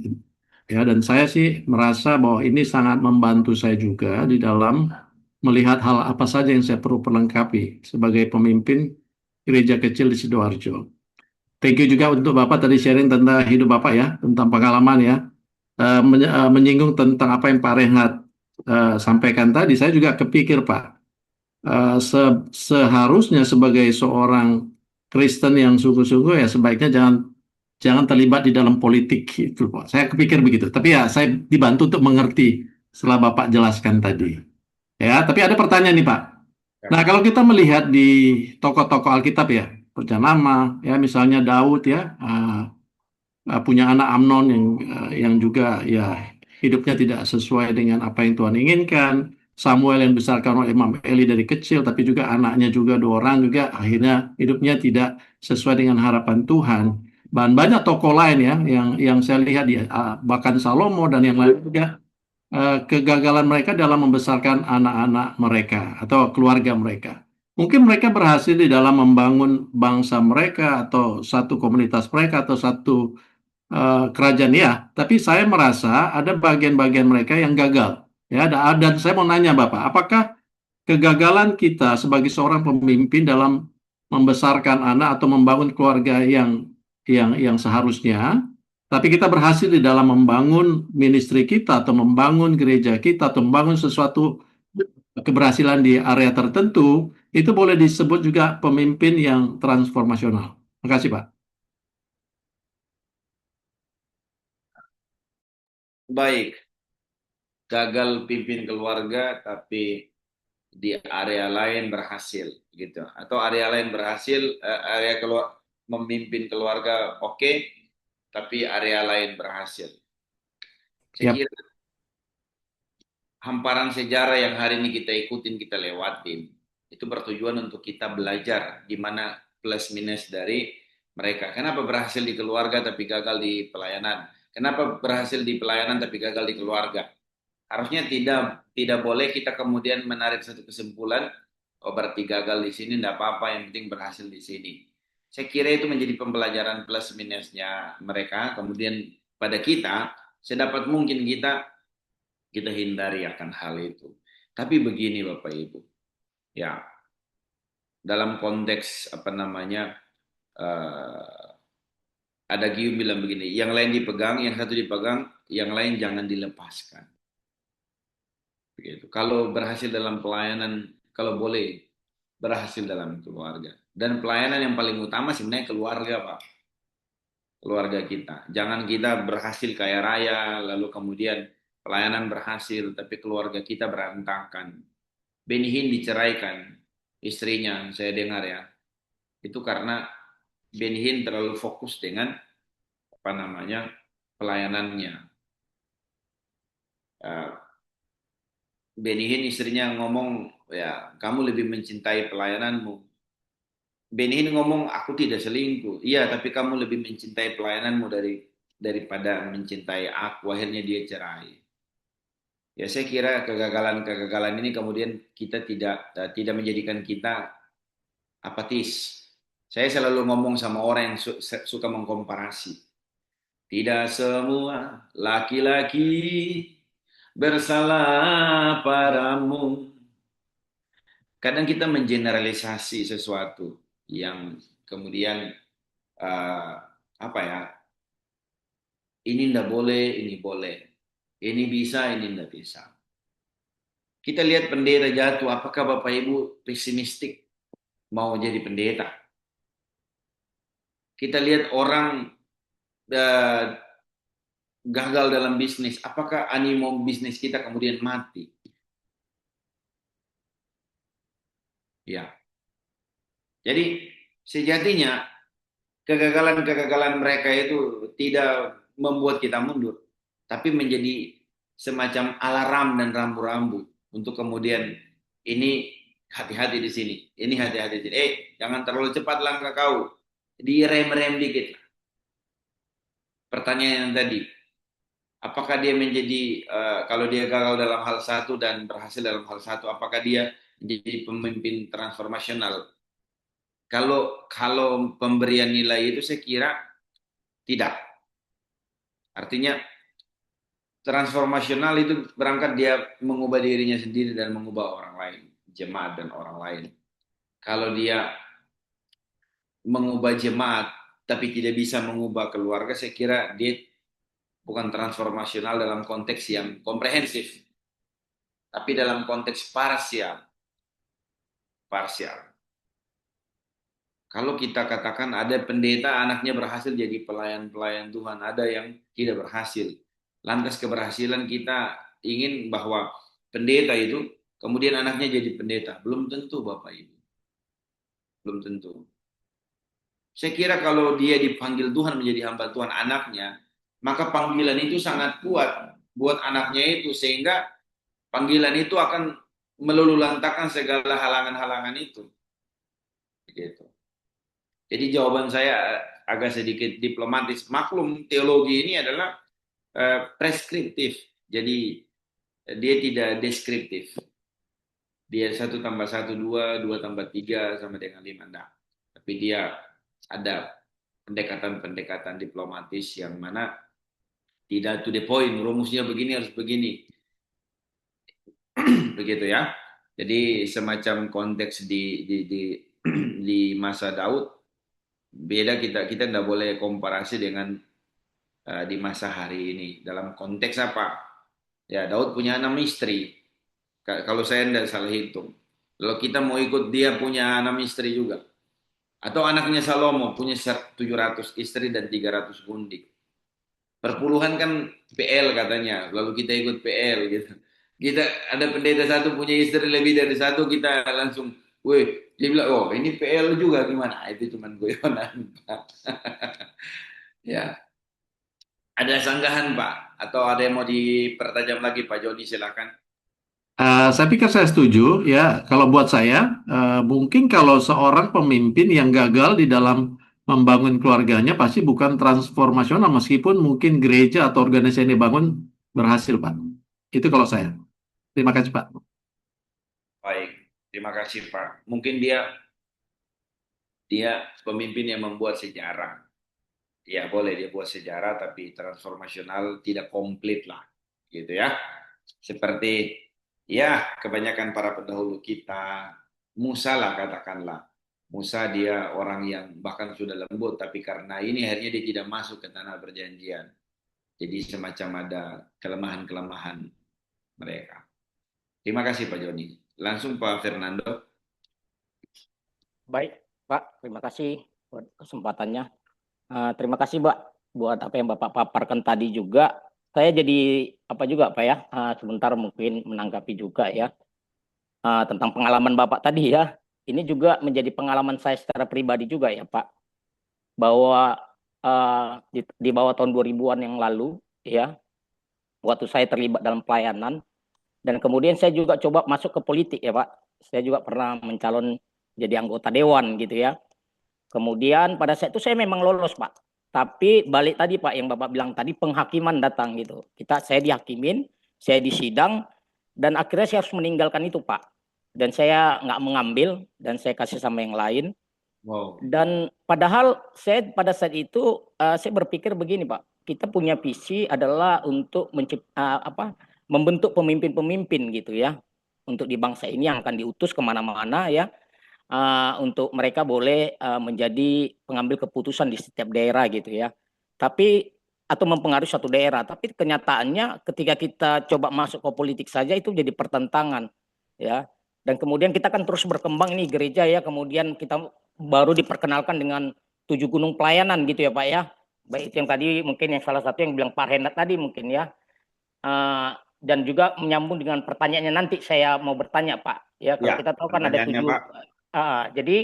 Ya, dan saya sih merasa bahwa ini sangat membantu saya juga di dalam melihat hal apa saja yang saya perlu perlengkapi sebagai pemimpin gereja kecil di Sidoarjo. Thank you juga untuk Bapak tadi sharing tentang hidup Bapak ya, tentang pengalaman ya. Menyinggung tentang apa yang Pak Rehnat sampaikan tadi, saya juga kepikir Pak, seharusnya sebagai seorang Kristen yang sungguh-sungguh ya sebaiknya jangan terlibat di dalam politik gitu Pak. Saya kepikir begitu. Tapi ya saya dibantu untuk mengerti setelah Bapak jelaskan tadi. Ya, tapi ada pertanyaan nih Pak. Ya. Nah, kalau kita melihat di tokoh-tokoh Alkitab ya, Perjanjian Lama ya misalnya Daud ya punya anak Amnon yang juga ya hidupnya tidak sesuai dengan apa yang Tuhan inginkan. Samuel yang dibesarkan oleh Imam Eli dari kecil, tapi juga anaknya juga 2 orang juga akhirnya hidupnya tidak sesuai dengan harapan Tuhan. Dan banyak tokoh lain ya yang saya lihat bahkan Salomo dan yang lain juga kegagalan mereka dalam membesarkan anak-anak mereka atau keluarga mereka. Mungkin mereka berhasil di dalam membangun bangsa mereka atau satu komunitas mereka atau satu kerajaan ya, tapi saya merasa ada bagian-bagian mereka yang gagal. Ya, dan saya mau nanya Bapak, apakah kegagalan kita sebagai seorang pemimpin dalam membesarkan anak atau membangun keluarga yang seharusnya, tapi kita berhasil di dalam membangun ministry kita atau membangun gereja kita atau membangun sesuatu keberhasilan di area tertentu, itu boleh disebut juga pemimpin yang transformasional. Terima kasih Pak. Baik, gagal pimpin keluarga tapi di area lain berhasil gitu, atau area lain berhasil, area memimpin keluarga oke, tapi area lain berhasil. Saya Yap. kira hamparan sejarah yang hari ini kita ikutin, kita lewatin, itu bertujuan untuk kita belajar gimana plus minus dari mereka. Kenapa berhasil di keluarga tapi gagal di pelayanan? Kenapa berhasil di pelayanan tapi gagal di keluarga? Harusnya tidak boleh kita kemudian menarik satu kesimpulan, oh berarti gagal di sini, tidak apa-apa, yang penting berhasil di sini. Saya kira itu menjadi pembelajaran plus minusnya mereka. Kemudian pada kita, sedapat mungkin kita hindari akan hal itu. Tapi begini Bapak Ibu, ya dalam konteks apa namanya, ada Gium bilang begini, yang lain dipegang, yang satu dipegang, yang lain jangan dilepaskan. Begitu. Kalau berhasil dalam pelayanan, kalau boleh berhasil dalam keluarga. Dan pelayanan yang paling utama sebenarnya keluarga Pak. Keluarga kita. Jangan kita berhasil kaya raya, lalu kemudian pelayanan berhasil, tapi keluarga kita berantakan. Benny Hinn diceraikan istrinya, saya dengar ya. Itu karena Benny Hinn terlalu fokus dengan apa namanya pelayanannya. Benny Hinn istrinya ngomong, ya kamu lebih mencintai pelayananmu. Benny Hinn ngomong, aku tidak selingkuh. Iya, tapi kamu lebih mencintai pelayananmu daripada mencintai aku. Akhirnya dia cerai. Ya saya kira kegagalan ini kemudian kita tidak menjadikan kita apatis. Saya selalu ngomong sama orang yang suka mengkomparasi. Tidak semua laki-laki bersalah padamu. Kadang kita mengeneralisasi sesuatu yang kemudian apa ya? Ini tidak boleh, ini boleh. Ini bisa, ini tidak bisa. Kita lihat pendeta jatuh, apakah Bapak Ibu pesimistik mau jadi pendeta? Kita lihat orang gagal dalam bisnis, apakah animo bisnis kita kemudian mati? Ya. Jadi sejatinya kegagalan-kegagalan mereka itu tidak membuat kita mundur, tapi menjadi semacam alarm dan rambu-rambu untuk kemudian ini hati-hati di sini, ini hati-hati di sini. Jangan terlalu cepat langkah kau. direm-rem dikit. Pertanyaan yang tadi, apakah dia menjadi kalau dia gagal dalam hal satu dan berhasil dalam hal satu, apakah dia menjadi pemimpin transformasional? Kalau pemberian nilai itu saya kira tidak. Artinya transformasional itu berangkat dia mengubah dirinya sendiri dan mengubah orang lain, jemaat dan orang lain. Kalau dia mengubah jemaat tapi tidak bisa mengubah keluarga, saya kira dia bukan transformasional dalam konteks yang komprehensif, tapi dalam konteks parsial. Kalau kita katakan ada pendeta anaknya berhasil jadi pelayan-pelayan Tuhan, ada yang tidak berhasil. Lantas keberhasilan kita ingin bahwa pendeta itu kemudian anaknya jadi pendeta. Belum tentu Bapak Ibu. Belum tentu. Saya kira kalau dia dipanggil Tuhan menjadi hamba Tuhan anaknya, maka panggilan itu sangat kuat buat anaknya itu, sehingga panggilan itu akan meluluhlantakkan segala halangan-halangan itu. Begitu. Jadi jawaban saya agak sedikit diplomatis. Maklum teologi ini adalah preskriptif. Jadi dia tidak deskriptif. Dia 1 tambah 1 2, 2 tambah 3 sama dengan 5. Nah, tapi dia ada pendekatan-pendekatan diplomatis yang mana tidak to the point. Rumusnya begini harus begini. Begitu ya. Jadi semacam konteks di masa Daud beda, kita tidak boleh komparasi dengan di masa hari ini. Dalam konteks apa? Ya, Daud punya 6 istri. Kalau saya tidak salah hitung. Kalau kita mau ikut dia punya 6 istri juga. Atau anaknya Salomo punya 700 istri dan 300 gundik. Perpuluhan kan PL katanya. Lalu kita ikut PL gitu. Kita ada pendeta satu punya istri lebih dari satu, kita langsung, woi, dia bilang, oh ini PL juga gimana? Itu cuman guyonan. Ya, ada sanggahan Pak? Atau ada yang mau dipertajam lagi Pak Joni, silakan. Saya pikir saya setuju ya. Kalau buat saya, mungkin kalau seorang pemimpin yang gagal di dalam membangun keluarganya pasti bukan transformasional, meskipun mungkin gereja atau organisasi yang dibangun berhasil, Pak. Itu kalau saya. Terima kasih, Pak. Baik, terima kasih Pak. Mungkin dia pemimpin yang membuat sejarah. Ya boleh dia buat sejarah, tapi transformasional tidak komplit lah, gitu ya. Seperti ya kebanyakan para pendahulu kita, Musa lah katakanlah. Musa dia orang yang bahkan sudah lembut, tapi karena ini akhirnya dia tidak masuk ke tanah perjanjian. Jadi semacam ada kelemahan-kelemahan mereka. Terima kasih Pak Joni. Langsung Pak Fernando. Baik, Pak. Terima kasih buat kesempatannya. Terima kasih, Pak, buat apa yang Bapak paparkan tadi juga. Saya jadi apa juga, Pak ya? Sebentar mungkin menanggapi juga ya tentang pengalaman Bapak tadi ya. Ini juga menjadi pengalaman saya secara pribadi juga ya, Pak. Bahwa di bawah tahun 2000-an yang lalu ya, waktu saya terlibat dalam pelayanan dan kemudian saya juga coba masuk ke politik ya, Pak. Saya juga pernah mencalon jadi anggota dewan gitu ya. Kemudian pada saat itu saya memang lolos Pak. Tapi balik tadi Pak yang Bapak bilang tadi, penghakiman datang gitu. Saya dihakimin, saya disidang, dan akhirnya saya harus meninggalkan itu Pak. Dan saya nggak mengambil, dan saya kasih sama yang lain. Wow. Dan padahal saya pada saat itu saya berpikir begini Pak. Kita punya visi adalah untuk membentuk pemimpin-pemimpin gitu ya. Untuk di bangsa ini yang akan diutus kemana-mana ya. Untuk mereka boleh menjadi pengambil keputusan di setiap daerah gitu ya. Tapi atau mempengaruhi suatu daerah. Tapi kenyataannya ketika kita coba masuk ke politik saja itu jadi pertentangan ya. Dan kemudian kita kan terus berkembang ini gereja ya. Kemudian kita baru diperkenalkan dengan 7 gunung pelayanan gitu ya Pak ya. Baik itu yang tadi mungkin yang salah satu yang bilang Pak Renat tadi mungkin ya. Dan juga menyambung dengan pertanyaannya nanti saya mau bertanya Pak. Ya kalau kita tahu kan ada 7. Jadi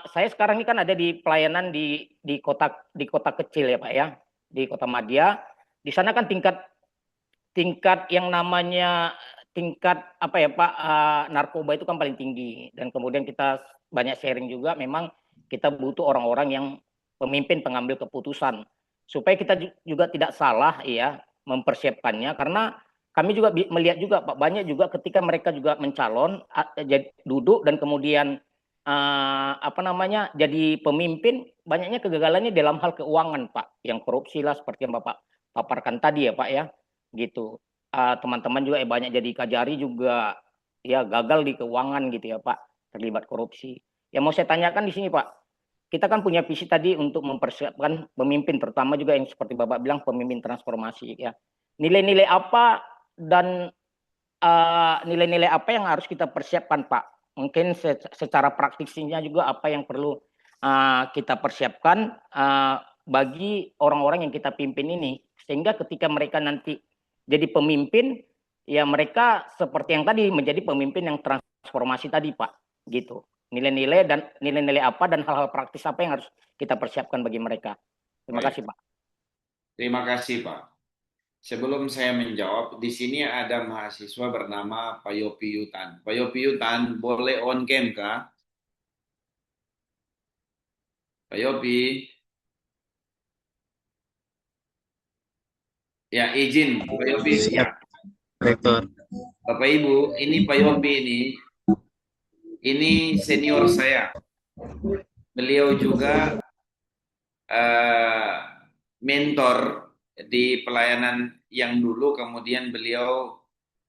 saya sekarang ini kan ada di pelayanan di kota kecil ya Pak ya, di Kota Madya. Di sana kan tingkat yang namanya tingkat apa ya Pak narkoba itu kan paling tinggi, dan kemudian kita banyak sharing juga memang Kita butuh orang-orang yang pemimpin pengambil keputusan supaya kita juga tidak salah ya mempersiapkannya, karena kami juga melihat juga Pak, banyak juga ketika mereka juga mencalon duduk dan kemudian jadi pemimpin, banyaknya kegagalannya dalam hal keuangan Pak, yang korupsi lah seperti yang Bapak paparkan tadi ya Pak ya, gitu. Teman-teman juga banyak jadi Kajari juga ya gagal di keuangan gitu ya Pak, terlibat korupsi. Yang mau saya tanyakan di sini Pak, kita kan punya visi tadi untuk mempersiapkan pemimpin, terutama juga yang seperti Bapak bilang pemimpin transformasi ya. Nilai-nilai apa dan nilai-nilai apa yang harus kita persiapkan Pak? Mungkin secara praktisnya juga apa yang perlu kita persiapkan bagi orang-orang yang kita pimpin ini, sehingga ketika mereka nanti jadi pemimpin, ya mereka seperti yang tadi menjadi pemimpin yang transformasi tadi Pak, gitu. Nilai-nilai dan nilai-nilai apa dan hal-hal praktis apa yang harus kita persiapkan bagi mereka. Terima kasih Pak. Terima kasih Pak. Sebelum saya menjawab, di sini ada mahasiswa bernama Pak Yopi Yutan. Pak Yopi Yutan, boleh on cam kah? Pak Yopi. Ya, izin Pak Yopi. Siap, Rektor. Bapak Ibu, ini Pak Yopi ini senior saya. Beliau juga mentor di pelayanan yang dulu, kemudian beliau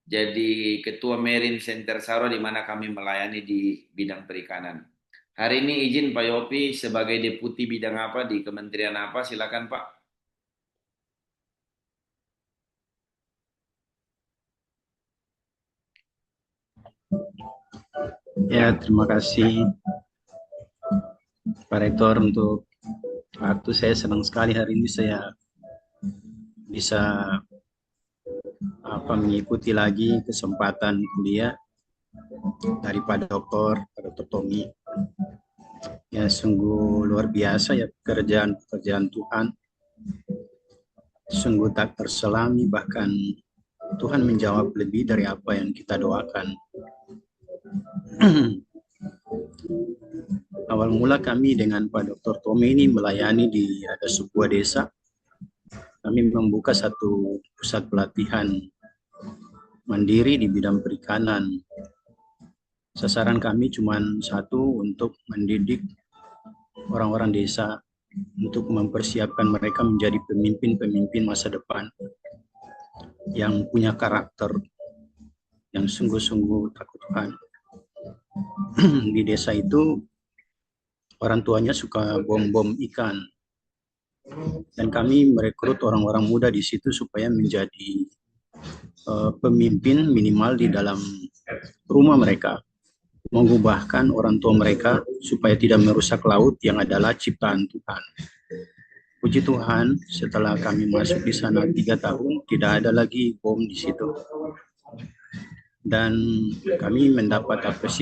jadi Ketua Marine Center Saro, di mana kami melayani di bidang perikanan. Hari ini izin Pak Yopi sebagai deputi bidang apa di kementerian apa, silakan Pak. Ya, terima kasih Pak Rektor untuk waktu. Saya senang sekali hari ini saya bisa mengikuti lagi kesempatan kuliah dari Pak Dr. Tommy. Ya, sungguh luar biasa ya pekerjaan Tuhan. Sungguh tak terselami, bahkan Tuhan menjawab lebih dari apa yang kita doakan. Awal mula kami dengan Pak Dr. Tommy ini melayani di ada sebuah desa. Kami membuka satu pusat pelatihan mandiri di bidang perikanan. Sasaran kami cuma satu, untuk mendidik orang-orang desa untuk mempersiapkan mereka menjadi pemimpin-pemimpin masa depan yang punya karakter yang sungguh-sungguh takut Tuhan. Di desa itu orang tuanya suka bom ikan, dan kami merekrut orang-orang muda di situ supaya menjadi pemimpin minimal di dalam rumah mereka, mengubahkan orang tua mereka supaya tidak merusak laut yang adalah ciptaan Tuhan. Puji Tuhan, setelah kami masuk di sana 3 tahun, tidak ada lagi bom di situ, dan kami mendapat apresiasi